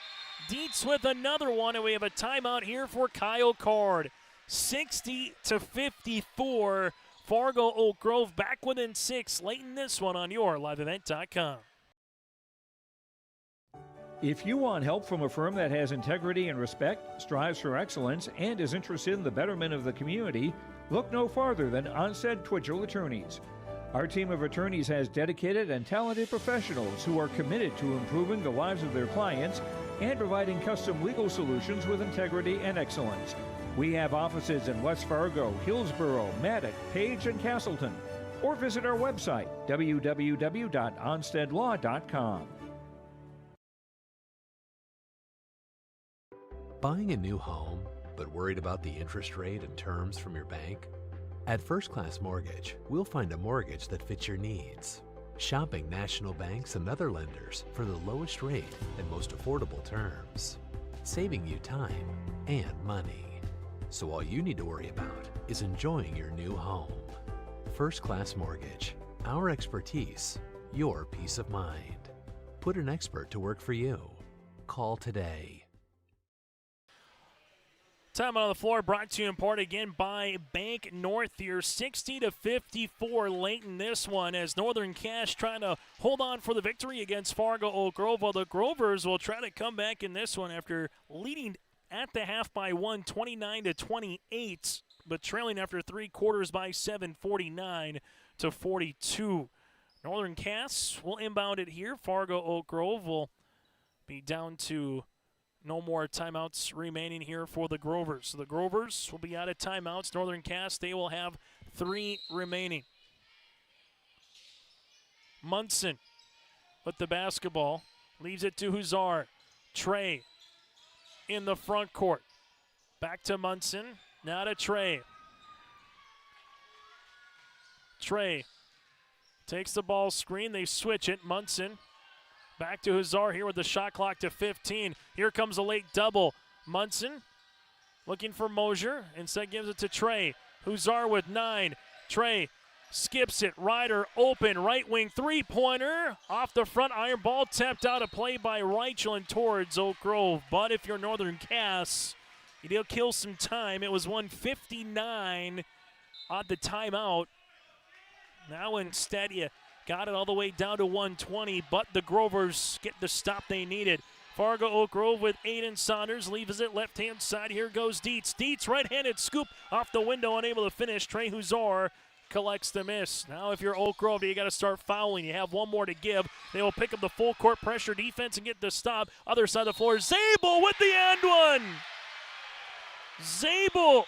Dietz with another one, and we have a timeout here for Kyle Card. 60-54. Fargo Oak Grove back within 6 late in this one on your liveevent.com.
If you want help from a firm that has integrity and respect, strives for excellence, and is interested in the betterment of the community, look no farther than Onstead Twitchell Attorneys. Our team of attorneys has dedicated and talented professionals who are committed to improving the lives of their clients and providing custom legal solutions with integrity and excellence. We have offices in West Fargo, Hillsborough, Maddox, Page, and Castleton. Or visit our website, www.onsteadlaw.com.
Buying a new home, but worried about the interest rate and terms from your bank? At First Class Mortgage, we'll find a mortgage that fits your needs. Shopping national banks and other lenders for the lowest rate and most affordable terms, saving you time and money. So all you need to worry about is enjoying your new home. First Class Mortgage, our expertise, your peace of mind. Put an expert to work for you. Call today.
Time on the floor brought to you in part again by Bank North here. 60-54 late in this one as Northern Cash trying to hold on for the victory against Fargo Oak Grove. While the Grovers will try to come back in this one after leading at the half by 1, 29-28, but trailing after 3 quarters by 7, 49-42. Northern Cass will inbound it here. Fargo Oak Grove will be down to no more timeouts remaining here for the Grovers. So the Grovers will be out of timeouts. Northern Cass, they will have 3 remaining. Munson with the basketball. Leaves it to Huzar. Trey in the front court. Back to Munson. Now to Trey. Trey takes the ball screen. They switch it. Munson back to Huzar here with the shot clock to 15. Here comes a late double. Munson looking for Mosier. Instead gives it to Trey. Huzar with 9. Trey skips it. Ryder open. Right wing 3-pointer. Off the front iron. Ball tapped out of play by Reichel towards Oak Grove. But if you're Northern Cass, you'll kill some time. It was 1:59 on the timeout. Now instead you got it all the way down to 1:20, but the Grovers get the stop they needed. Fargo Oak Grove with Aiden Saunders leaves it left-hand side. Here goes Dietz. Dietz, right-handed scoop off the window, unable to finish. Trey Huzar collects the miss. Now if you're Oak Grove, you got to start fouling. You have one more to give. They will pick up the full court pressure defense and get the stop. Other side of the floor, Zabel with the and one. Zabel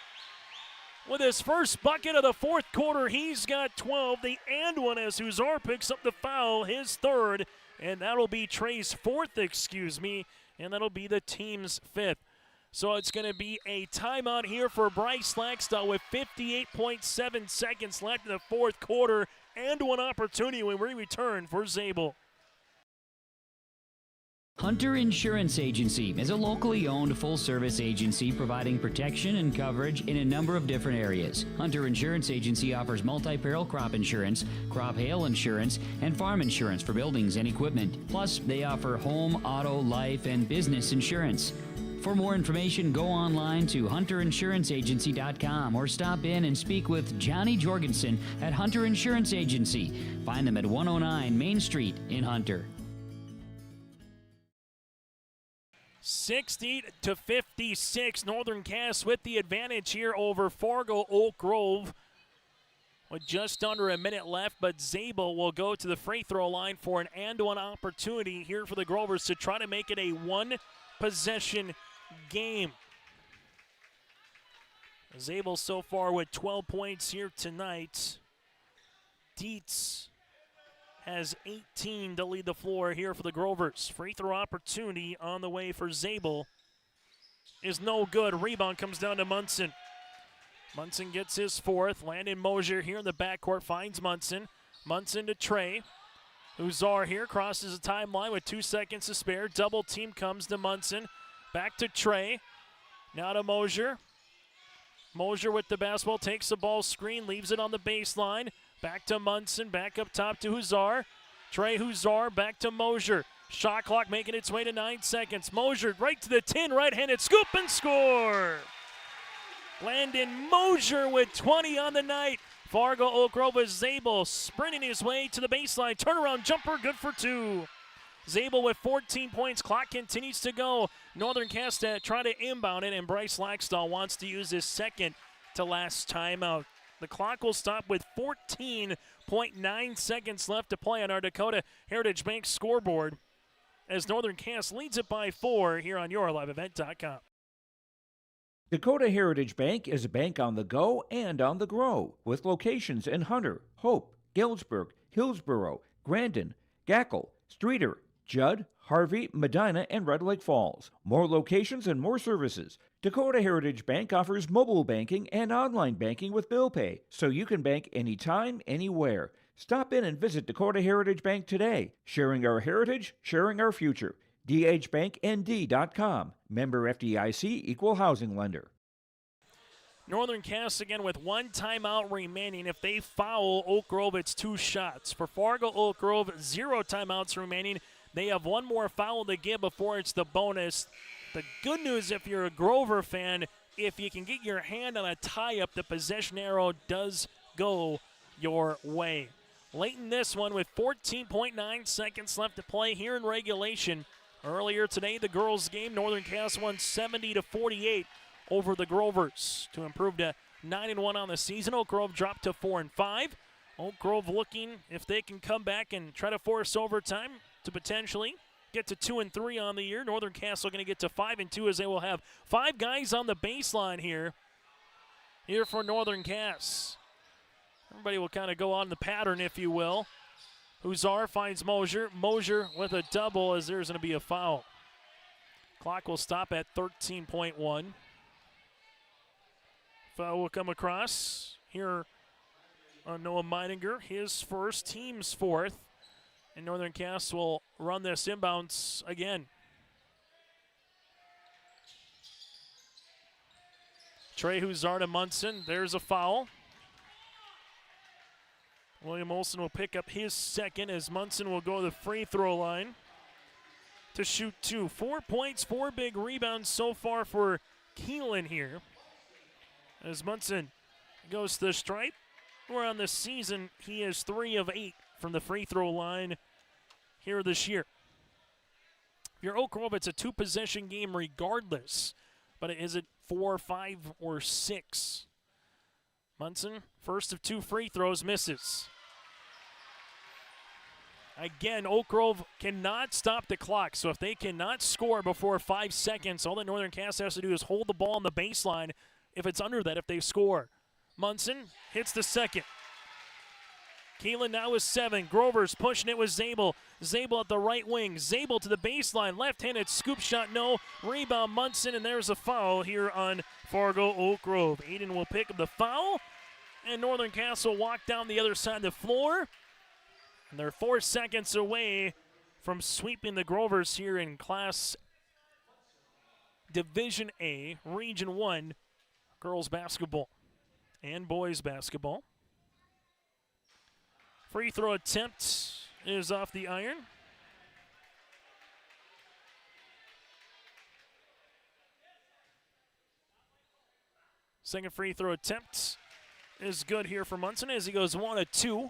with his first bucket of the fourth quarter. He's got 12. The and one as Huzar picks up the foul, his 3rd, and that'll be Trey's 4th, and that'll be the team's 5th. So it's going to be a timeout here for Bryce Laxdal with 58.7 seconds left in the fourth quarter, and one opportunity when we return for Zabel.
Hunter Insurance Agency is a locally owned full-service agency providing protection and coverage in a number of different areas. Hunter Insurance Agency offers multi-peril crop insurance, crop hail insurance, and farm insurance for buildings and equipment. Plus, they offer home, auto, life, and business insurance. For more information, go online to hunterinsuranceagency.com or stop in and speak with Johnny Jorgensen at Hunter Insurance Agency. Find them at 109 Main Street in Hunter.
60-56. Northern Cass with the advantage here over Fargo Oak Grove with just under a minute left, but Zabel will go to the free throw line for an and-one opportunity here for the Grovers to try to make it a one-possession game. Zabel so far with 12 points here tonight. Dietz has 18 to lead the floor here for the Grovers. Free throw opportunity on the way for Zabel is no good. Rebound comes down to Munson. Munson gets his fourth. Landon Mosier here in the backcourt finds Munson. Munson to Trey. Uzar here crosses the timeline with 2 seconds to spare. Double team comes to Munson. Back to Trey. Now to Mosier. Mosier with the basketball, takes the ball screen, leaves it on the baseline. Back to Munson, back up top to Huzar. Trey Huzar, back to Mosier. Shot clock making its way to 9 seconds. Mosier right to the tin, right-handed scoop and score. Landon Mosier with 20 on the night. Fargo Oak Grove is Zabel sprinting his way to the baseline. Turnaround jumper, good for 2. Zabel with 14 points. Clock continues to go. Northern Cass try to inbound it, and Bryce Laxdal wants to use his second to last timeout. The clock will stop with 14.9 seconds left to play on our Dakota Heritage Bank scoreboard as Northern Cass leads it by 4 here on YourLiveEvent.com.
Dakota Heritage Bank is a bank on the go and on the grow, with locations in Hunter, Hope, Galesburg, Hillsboro, Grandin, Gackle, Streeter, Judd, Harvey, Medina, and Red Lake Falls. More locations and more services. Dakota Heritage Bank offers mobile banking and online banking with bill pay, so you can bank anytime, anywhere. Stop in and visit Dakota Heritage Bank today. Sharing our heritage, sharing our future. dhbanknd.com. Member FDIC, Equal Housing Lender.
Northern Cass again with 1 timeout remaining. If they foul Oak Grove, it's 2 shots. For Fargo Oak Grove, 0 timeouts remaining. They have 1 more foul to give before it's the bonus. The good news, if you're a Grover fan, if you can get your hand on a tie-up, the possession arrow does go your way. Late in this one with 14.9 seconds left to play here in regulation. Earlier today, the girls' game, Northern Cass won 70-48 over the Grovers to improve to 9-1 on the season. Oak Grove dropped to 4-5. Oak Grove looking if they can come back and try to force overtime to potentially get to 2-3 on the year. Northern Cass looking to get to 5-2 as they will have 5 guys on the baseline here for Northern Cass. Everybody will kind of go on the pattern, if you will. Huzar finds Mosier. Mosier with a double as there's going to be a foul. Clock will stop at 13.1. Foul will come across here on Noah Meininger, his first, team's fourth. And Northern Cass will run this inbounds again. Trey Huzar to Munson. There's a foul. William Olson will pick up his second as Munson will go to the free throw line to shoot 2. 4 points, 4 big rebounds so far for Keelan here. As Munson goes to the stripe, where on the season he is 3 of 8 from the free throw line here this year. If you're Oak Grove, it's a 2-possession game regardless, but is it 4, 5, or 6? Munson, first of 2 free throws, misses. Again, Oak Grove cannot stop the clock, so if they cannot score before 5 seconds, all that Northern Cass has to do is hold the ball on the baseline if it's under that, if they score. Munson hits the second. Keelan now with 7. Grover's pushing it with Zabel. Zabel at the right wing. Zabel to the baseline. Left-handed scoop shot, no. Rebound Munson, and there's a foul here on Fargo Oak Grove. Aiden will pick up the foul, and Northern Cass will walk down the other side of the floor. And they're 4 seconds away from sweeping the Grovers here in Class Division A, Region 1, girls basketball and boys basketball. Free throw attempt is off the iron. Second free throw attempt is good here for Munson as he goes 1 of 2.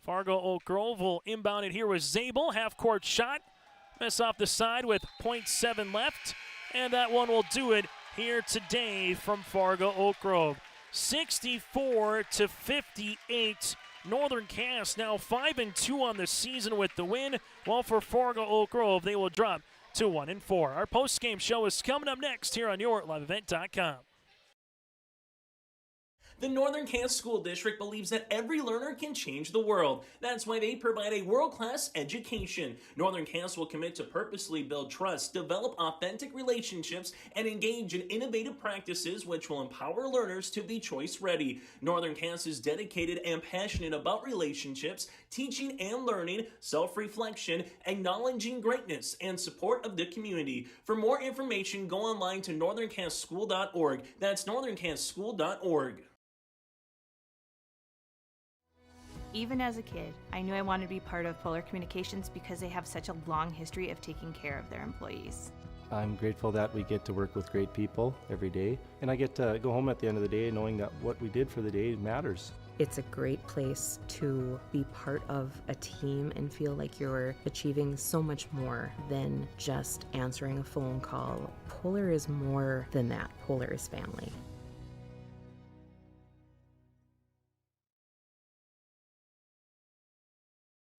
Fargo Oak Grove will inbound it here with Zabel. Half-court shot. Miss off the side with .7 left, and that one will do it here today from Fargo Oak Grove. 64-58. Northern Cass now 5-2 on the season with the win, while for Fargo Oak Grove they will drop to 1-4. Our post-game show is coming up next here on YourLiveEvent.com.
The Northern Cass School District believes that every learner can change the world. That's why they provide a world-class education. Northern Cass will commit to purposely build trust, develop authentic relationships, and engage in innovative practices which will empower learners to be choice-ready. Northern Cass is dedicated and passionate about relationships, teaching and learning, self-reflection, acknowledging greatness, and support of the community. For more information, go online to northerncasschool.org. That's northerncasschool.org.
Even as a kid, I knew I wanted to be part of Polar Communications because they have such a long history of taking care of their employees.
I'm grateful that we get to work with great people every day, and I get to go home at the end of the day knowing that what we did for the day matters.
It's a great place to be part of a team and feel like you're achieving so much more than just answering a phone call. Polar is more than that. Polar is family.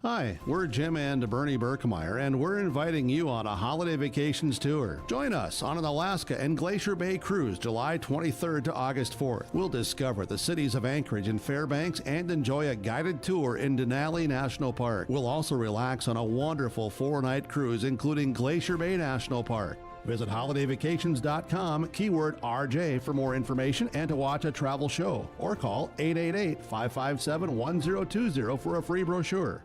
Hi, we're Jim and Bernie Berkemeyer, and we're inviting you on a holiday vacations tour. Join us on an Alaska and Glacier Bay cruise July 23rd to August 4th. We'll discover the cities of Anchorage and Fairbanks and enjoy a guided tour in Denali National Park. We'll also relax on a wonderful 4-night cruise, including Glacier Bay National Park. Visit holidayvacations.com, keyword RJ for more information and to watch a travel show, or call 888-557-1020 for a free brochure.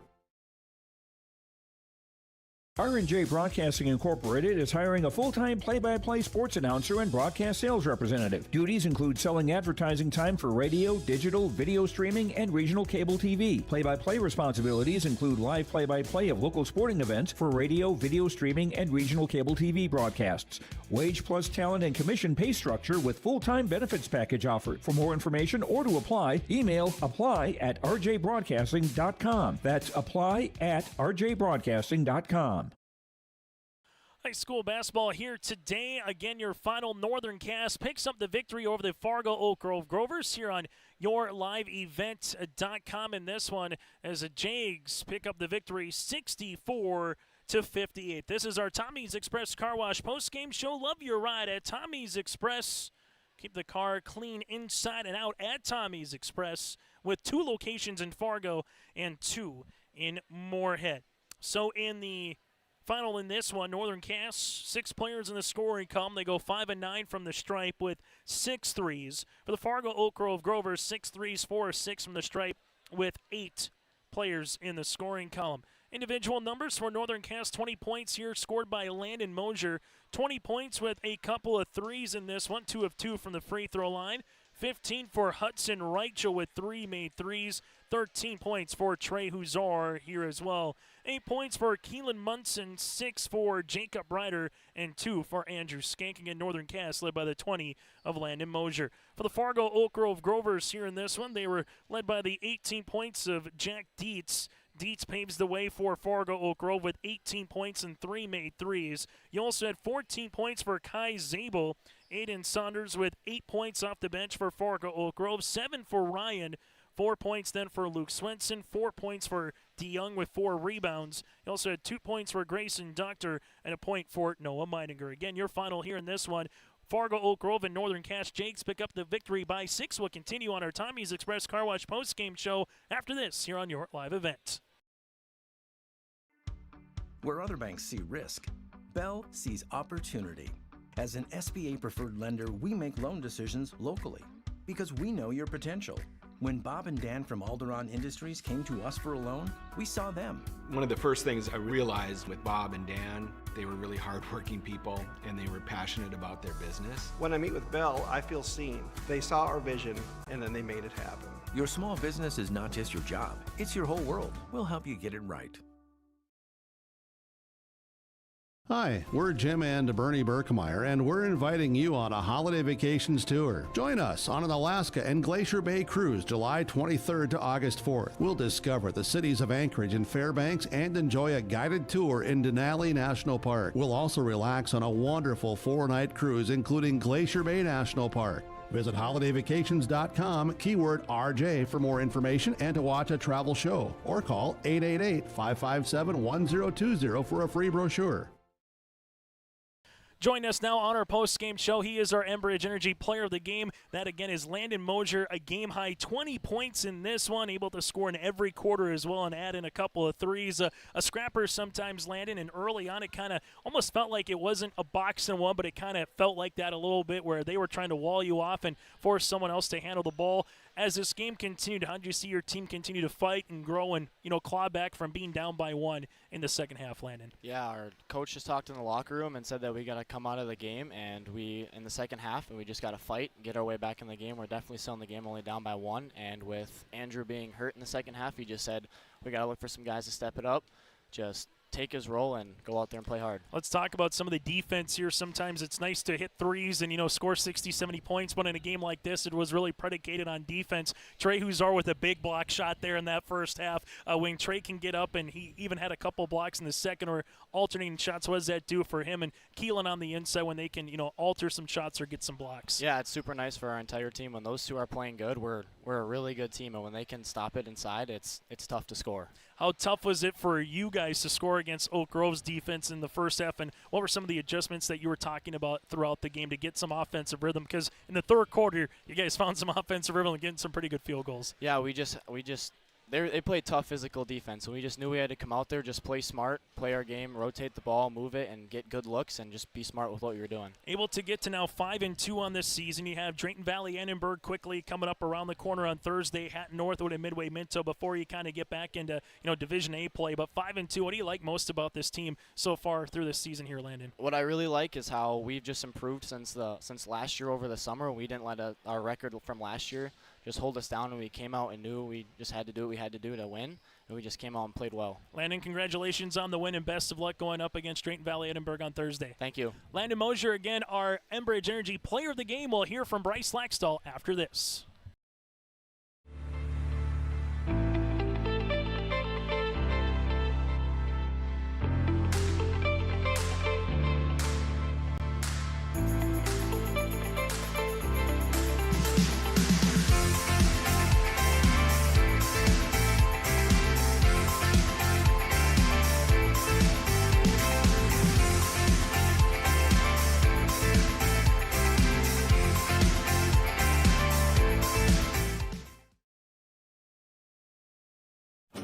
R&J Broadcasting Incorporated is hiring a full-time play-by-play sports announcer and broadcast sales representative. Duties include selling advertising time for radio, digital, video streaming, and regional cable TV. Play-by-play responsibilities include live play-by-play of local sporting events for radio, video streaming, and regional cable TV broadcasts. Wage plus talent and commission pay structure with full-time benefits package offered. For more information or to apply, email apply@rjbroadcasting.com. That's apply@rjbroadcasting.com.
High school basketball here today. Again, your final Northern Cass picks up the victory over the Fargo Oak Grove Grovers here on YourLiveEvent.com in this one as the Jags pick up the victory 64-58. This is our Tommy's Express Car Wash postgame show. Love your ride at Tommy's Express. Keep the car clean inside and out at Tommy's Express with 2 locations in Fargo and 2 in Moorhead. So in the final in this one, Northern Cass, 6 players in the scoring column. They go 5-9 from the stripe with 6 threes. For the Fargo Oak Grove Grovers, 6 threes, 4 or 6 from the stripe with 8 players in the scoring column. Individual numbers for Northern Cass, 20 points here scored by Landon Mosier. 20 points with a couple of threes in this one, 2 of 2 from the free throw line. 15 for Hudson Reichel with 3 made threes. 13 points for Trey Huzar here as well. 8 points for Keelan Munson, 6 for Jacob Ryder, and 2 for Andrew Skanking in Northern Cass, led by the 20 of Landon Mosier. For the Fargo Oak Grove Grovers here in this one, they were led by the 18 points of Jack Dietz. Dietz paves the way for Fargo Oak Grove with 18 points and 3 made threes. You also had 14 points for Kai Zabel. Aiden Saunders with 8 points off the bench for Fargo Oak Grove. 7 for Ryan. 4 points then for Luke Swenson. 4 points for DeYoung with 4 rebounds. He also had 2 points for Grayson Doctor and a point for Noah Meininger. Again, your final here in this one. Fargo Oak Grove and Northern Cass Jags pick up the victory by 6. We'll continue on our Tommy's Express Car Wash postgame show after this here on your live event.
Where other banks see risk, Bell sees opportunity. As an SBA preferred lender, we make loan decisions locally because we know your potential. When Bob and Dan from Alderon Industries came to us for a loan, we saw them.
One of the first things I realized with Bob and Dan, they were really hardworking people and they were passionate about their business.
When I meet with Bell, I feel seen. They saw our vision and then they made it happen.
Your small business is not just your job, it's your whole world. We'll help you get it right.
Hi, we're Jim and Bernie Berkemeyer, and we're inviting you on a holiday vacations tour. Join us on an Alaska and Glacier Bay cruise July 23rd to August 4th. We'll discover the cities of Anchorage and Fairbanks and enjoy a guided tour in Denali National Park. We'll also relax on a wonderful 4-night cruise, including Glacier Bay National Park. Visit holidayvacations.com, keyword RJ for more information and to watch a travel show, or call 888-557-1020 for a free brochure.
Join us now on our post-game show. He is our Enbridge Energy Player of the Game. That, again, is Landon Mosier, a game-high 20 points in this one, able to score in every quarter as well and add in a couple of threes. A scrapper sometimes, Landon, and early on it kind of almost felt like it wasn't a box and one, but it kind of felt like that a little bit where they were trying to wall you off and force someone else to handle the ball. As this game continued, how did you see your team continue to fight and grow and, claw back from being down by one in the second half, Landon?
Yeah, our coach just talked in the locker room and said that we got to come out of the game, and we, in the second half, and we just got to fight and get our way back in the game. We're definitely still in the game, only down by one, and with Andrew being hurt in the second half, he just said we got to look for some guys to step it up, just take his role and go out there and play hard.
Let's talk about some of the defense here. Sometimes it's nice to hit threes and, score 60, 70 points, but in a game like this, it was really predicated on defense. Trey Huzar with a big block shot there in that first half. When Trey can get up, and he even had a couple blocks in the second or alternating shots, what does that do for him? And Keelan on the inside when they can, alter some shots or get some blocks.
Yeah, it's super nice for our entire team. When those two are playing good, we're a really good team, and when they can stop it inside, it's tough to score.
How tough was it for you guys to score against Oak Grove's defense in the first half, and what were some of the adjustments that you were talking about throughout the game to get some offensive rhythm? Because in the third quarter, you guys found some offensive rhythm and getting some pretty good field goals.
Yeah, they played tough physical defense, and we just knew we had to come out there, just play smart, play our game, rotate the ball, move it, and get good looks, and just be smart with what we were doing.
Able to get to now 5-2 on this season. You have Drayton Valley, Annenberg quickly coming up around the corner on Thursday, Hatton Northwood and Midway Minto before you kind of get back into Division A play. But 5-2, what do you like most about this team so far through this season here, Landon?
What I really like is how we've just improved since last year over the summer. We didn't let our record from last year just hold us down, and we came out and knew we just had to do what we had to do to win, and we just came out and played well.
Landon, congratulations on the win, and best of luck going up against Drayton Valley Edinburgh on Thursday.
Thank you.
Landon Mosier, again, our Enbridge Energy Player of the Game. We'll hear from Bryce Laxdal after this.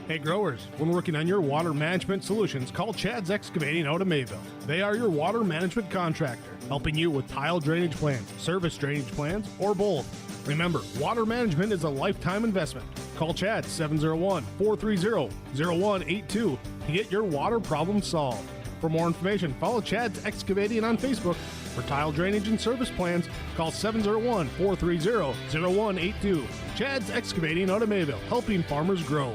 Hey growers, when working on your water management solutions, call Chad's Excavating out of Mayville. They are your water management contractor, helping you with tile drainage plans, service drainage plans, or both. Remember, water management is a lifetime investment. Call Chad 701-430-0182 to get your water problem solved. For more information, follow Chad's Excavating on Facebook. For tile drainage and service plans, call 701-430-0182. Chad's Excavating out of Mayville, helping farmers grow.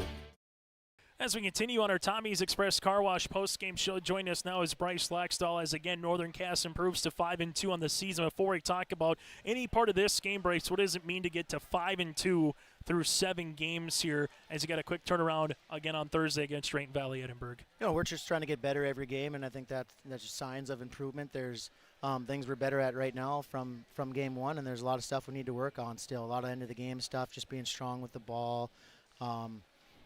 As we continue on our Tommy's Express Car Wash post-game show, join us now is Bryce Laxdal as, again, Northern Cass improves to 5-2 on the season. Before we talk about any part of this game, Bryce, what does it mean to get to 5-2 through 7 games here as you got a quick turnaround again on Thursday against Drayton Valley Edinburgh?
We're just trying to get better every game, and I think that's just signs of improvement. There's things we're better at right now from game one, and there's a lot of stuff we need to work on still. A lot of end-of-the-game stuff, just being strong with the ball,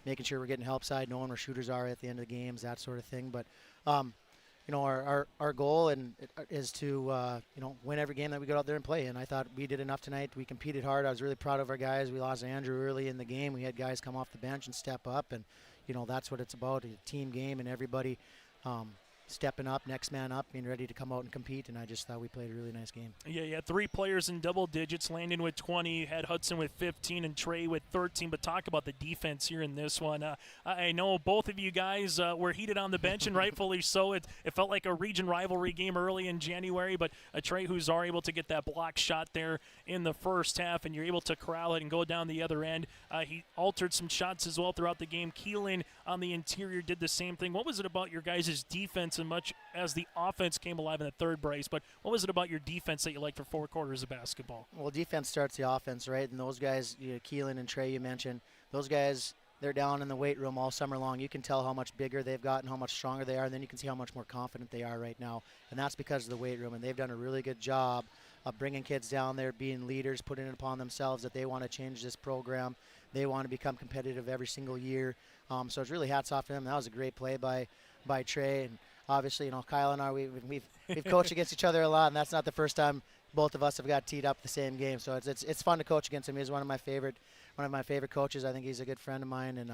making sure we're getting help side, knowing where shooters are at the end of the games, that sort of thing. But, our goal is to, win every game that we go out there and play. And I thought we did enough tonight. We competed hard. I was really proud of our guys. We lost Andrew early in the game. We had guys come off the bench and step up. And, that's what it's about, a team game and everybody stepping up, next man up, being ready to come out and compete, and I just thought we played a really nice game.
Yeah, you had 3 players in double digits, Landon with 20, you had Hudson with 15, and Trey with 13, but talk about the defense here in this one. I know both of you guys were heated on the bench, and rightfully so. It felt like a region rivalry game early in January, but Trey Huzar able to get that block shot there in the first half, and you're able to corral it and go down the other end. He altered some shots as well throughout the game. Keelan on the interior did the same thing. What was it about your guys' defense defense and much as the offense came alive in the third, Bryce. But what was it about your defense that you liked for 4 quarters of basketball?
Well, defense starts the offense, right? And those guys, Keelan and Trey, you mentioned, those guys, they're down in the weight room all summer long. You can tell how much bigger they've gotten, how much stronger they are, and then you can see how much more confident they are right now. And that's because of the weight room. And they've done a really good job of bringing kids down there, being leaders, putting it upon themselves that they want to change this program. They want to become competitive every single year. So it's really hats off to them. That was a great play by Trey. And obviously, Kyle and I, we've coached against each other a lot, and that's not the first time both of us have got teed up the same game. So it's fun to coach against him. He's one of my favorite coaches. I think he's a good friend of mine, and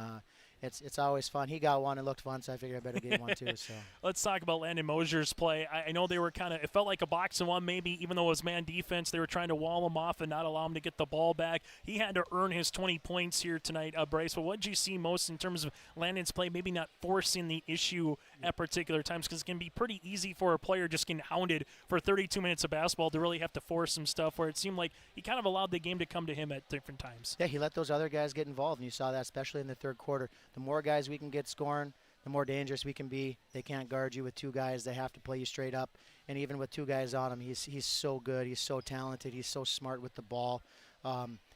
it's always fun. He got one. It looked fun, so I figured I better get one too. So
let's talk about Landon Mosier's play. I know they were it felt like a box and one maybe, even though it was man defense. They were trying to wall him off and not allow him to get the ball back. He had to earn his 20 points here tonight, Bryce. But what did you see most in terms of Landon's play, maybe not forcing the issue at particular times, because it can be pretty easy for a player just getting hounded for 32 minutes of basketball to really have to force some stuff, where it seemed like he kind of allowed the game to come to him at different times.
Yeah, he let those other guys get involved, and you saw that especially in the third quarter. The more guys we can get scoring, the more dangerous we can be. They can't guard you with 2 guys. They have to play you straight up. And even with 2 guys on him, he's so good. He's so talented. He's so smart with the ball.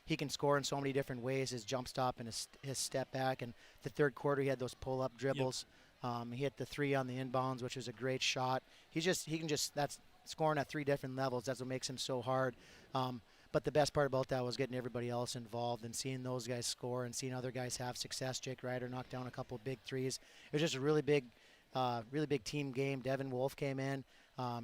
He can score in so many different ways, his jump stop and his step back. And the third quarter, he had those pull-up dribbles. Yep. He hit the 3 on the inbounds, which was a great shot. That's scoring at 3 different levels. That's what makes him so hard. But the best part about that was getting everybody else involved and seeing those guys score and seeing other guys have success. Jake Ryder knocked down a couple of big threes. It was just a really big team game. Devin Wolf came in.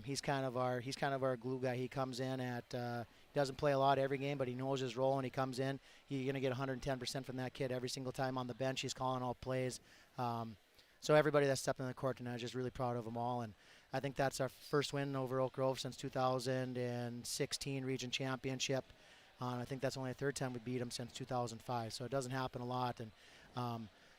He's kind of our glue guy. He comes in he doesn't play a lot every game, but he knows his role, and he comes in. You're going to get 110% from that kid every single time on the bench. He's calling all plays. So everybody that stepped in the court tonight, just really proud of them all. And I think that's our first win over Oak Grove since 2016 region championship. I think that's only the 3rd time we beat them since 2005. So it doesn't happen a lot. And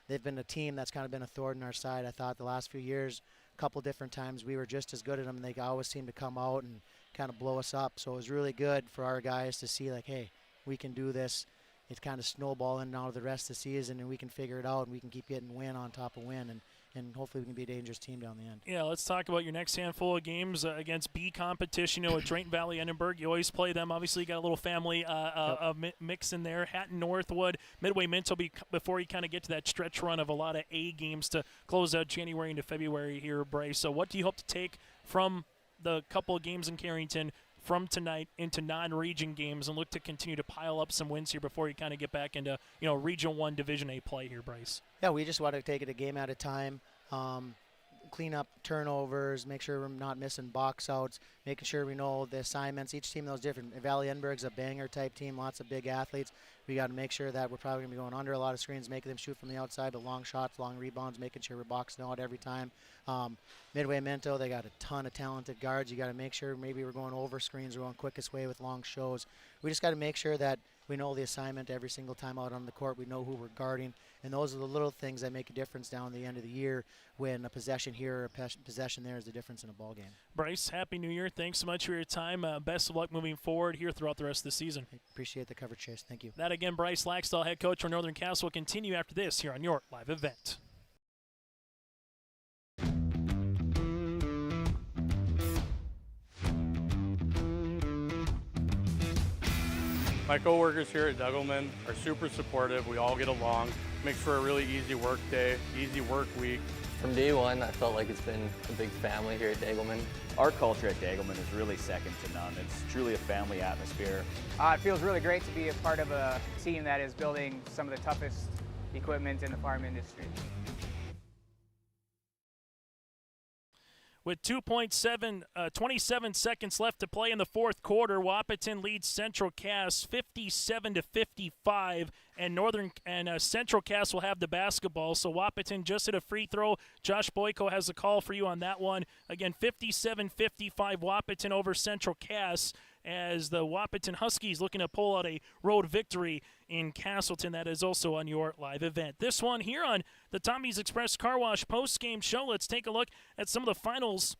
they've been a team that's kind of been a thorn in our side. I thought the last few years, a couple different times, we were just as good at them. And they always seem to come out and kind of blow us up. So it was really good for our guys to see, like, hey, we can do this. It's kind of snowballing now the rest of the season, and we can figure it out, and we can keep getting win on top of win. And hopefully we can be a dangerous team down the end.
Yeah, let's talk about your next handful of games against B competition. With Drayton Valley, Edinburgh, you always play them. Obviously, you got a little family mix in there. Hatton, Northwood, Midway Minto before you kind of get to that stretch run of a lot of A games to close out January into February here, Bryce. So what do you hope to take from the couple of games in Carrington from tonight into non-region games and look to continue to pile up some wins here before you kind of get back into, Region 1 Division A play here, Bryce?
Yeah, we just want to take it a game at a time, clean up turnovers, make sure we're not missing box outs, making sure we know the assignments. Each team knows different. Valley Edinburgh's a banger-type team, lots of big athletes. We got to make sure that we're probably going to be going under a lot of screens, making them shoot from the outside, but long shots, long rebounds, making sure we're boxing out every time. Midway Minto, they got a ton of talented guards. You got to make sure maybe we're going over screens, we're going quickest way with long shows. We just got to make sure that we know the assignment every single time out on the court. We know who we're guarding, and those are the little things that make a difference down the end of the year when a possession here or a possession there is the difference in a ball game.
Bryce, Happy New Year. Thanks so much for your time. Best of luck moving forward here throughout the rest of the season.
I appreciate the coverage, Chase. Thank you.
That again, Bryce Laxdal, head coach for Northern Castle, will continue after this here on your live event.
My coworkers here at Degelman are super supportive. We all get along. Makes for a really easy work day, easy work week.
From day one, I felt like it's been a big family here at Degelman.
Our culture at Degelman is really second to none. It's truly a family atmosphere.
It feels really great to be a part of a team that is building some of the toughest equipment in the farm industry.
With 27 seconds left to play in the fourth quarter, Wahpeton leads Central Cass 57-55, and Central Cass will have the basketball. So Wahpeton just hit a free throw. Josh Boyko has a call for you on that one. Again, 57-55, Wahpeton over Central Cass, as the Wahpeton Huskies looking to pull out a road victory in Castleton. That is also on your live event. This one here on the Tommy's Express Car Wash post-game show. Let's take a look at some of the finals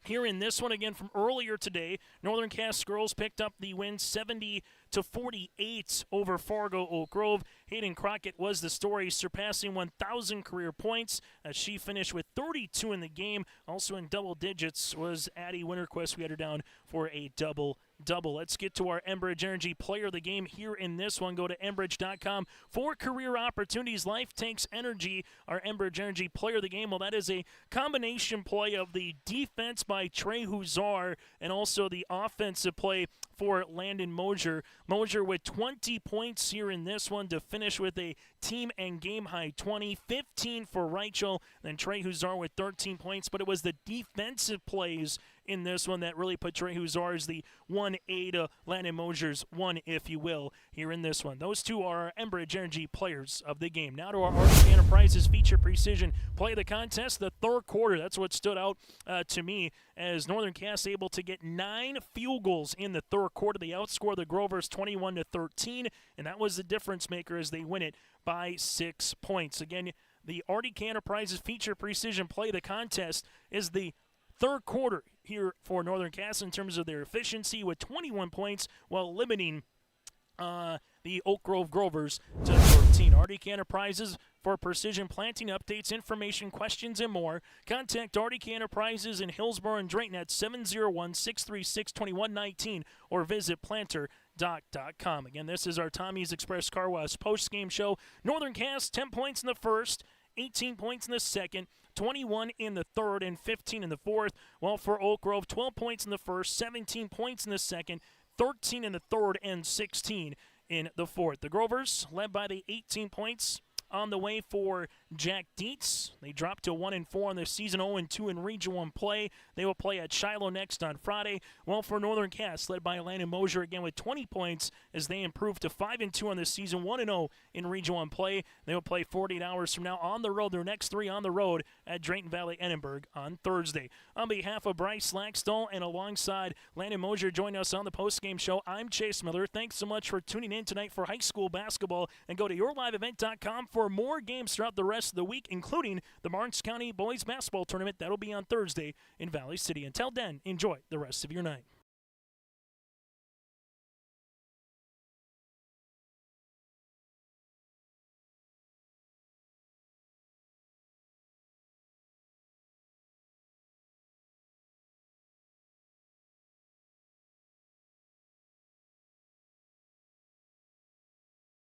Here in this one again from earlier today, Northern Cass girls picked up the win 70-48 over Fargo Oak Grove. Hayden Crockett was the story, surpassing 1,000 career points as she finished with 32 in the game. Also in double digits was Addie Winterquist. We had her down for a double. Let's get to our Enbridge Energy Player of the Game here in this one. Go to Enbridge.com for career opportunities. Life takes energy. Our Enbridge Energy Player of the Game, well, that is a combination play of the defense by Trey Huzar and also the offensive play for Landon Mosier. Mosier with 20 points here in this one to finish with a team and game high 20, 15 for Rachel, then Trey Huzar with 13 points, but it was the defensive plays in this one that really put Trey Huzar as the 1A to Landon Mosier's 1, if you will, here in this one. Those two are our Enbridge Energy Players of the Game. Now to our Arctic Enterprises Feature Precision Play of the Contest, the third quarter. That's what stood out to me as Northern Cass able to get 9 field goals in the third quarter. They outscored the Grovers 21-13, and that was the difference maker as they win it by 6 points. Again, the Arctic Enterprises Feature Precision Play of the Contest is the third quarter here for Northern Cass in terms of their efficiency with 21 points while limiting the Oak Grove Grovers to 13. Arctic Enterprises for precision planting updates, information, questions, and more. Contact Arctic Enterprises in Hillsborough and Drayton at 701-636-2119 or visit planterdoc.com. Again, this is our Tommy's Express Car Wash post-game show. Northern Cass, 10 points in the first, 18 points in the second, 21 in the third, and 15 in the fourth. Well, for Oak Grove, 12 points in the first, 17 points in the second, 13 in the third, and 16 in the fourth. The Grovers led by the 18 points on the way for Jack Dietz. They dropped to 1-4 in the season, 0-2 in Region 1 play. They will play at Shiloh next on Friday. Well, for Northern Cass, led by Landon Mosier again with 20 points as they improve to 5-2 on the season, 1-0 in Region 1 play. They will play 48 hours from now on the road. Their next 3 on the road at Drayton Valley Edinburgh on Thursday. On behalf of Bryce Laxdal and alongside Landon Mosier joining us on the postgame show, I'm Chase Miller. Thanks so much for tuning in tonight for high school basketball, and go to yourliveevent.com for more games throughout the rest of the week, including the Marks County Boys Basketball Tournament. That'll be on Thursday in Valley City. Until then, enjoy the rest of your night.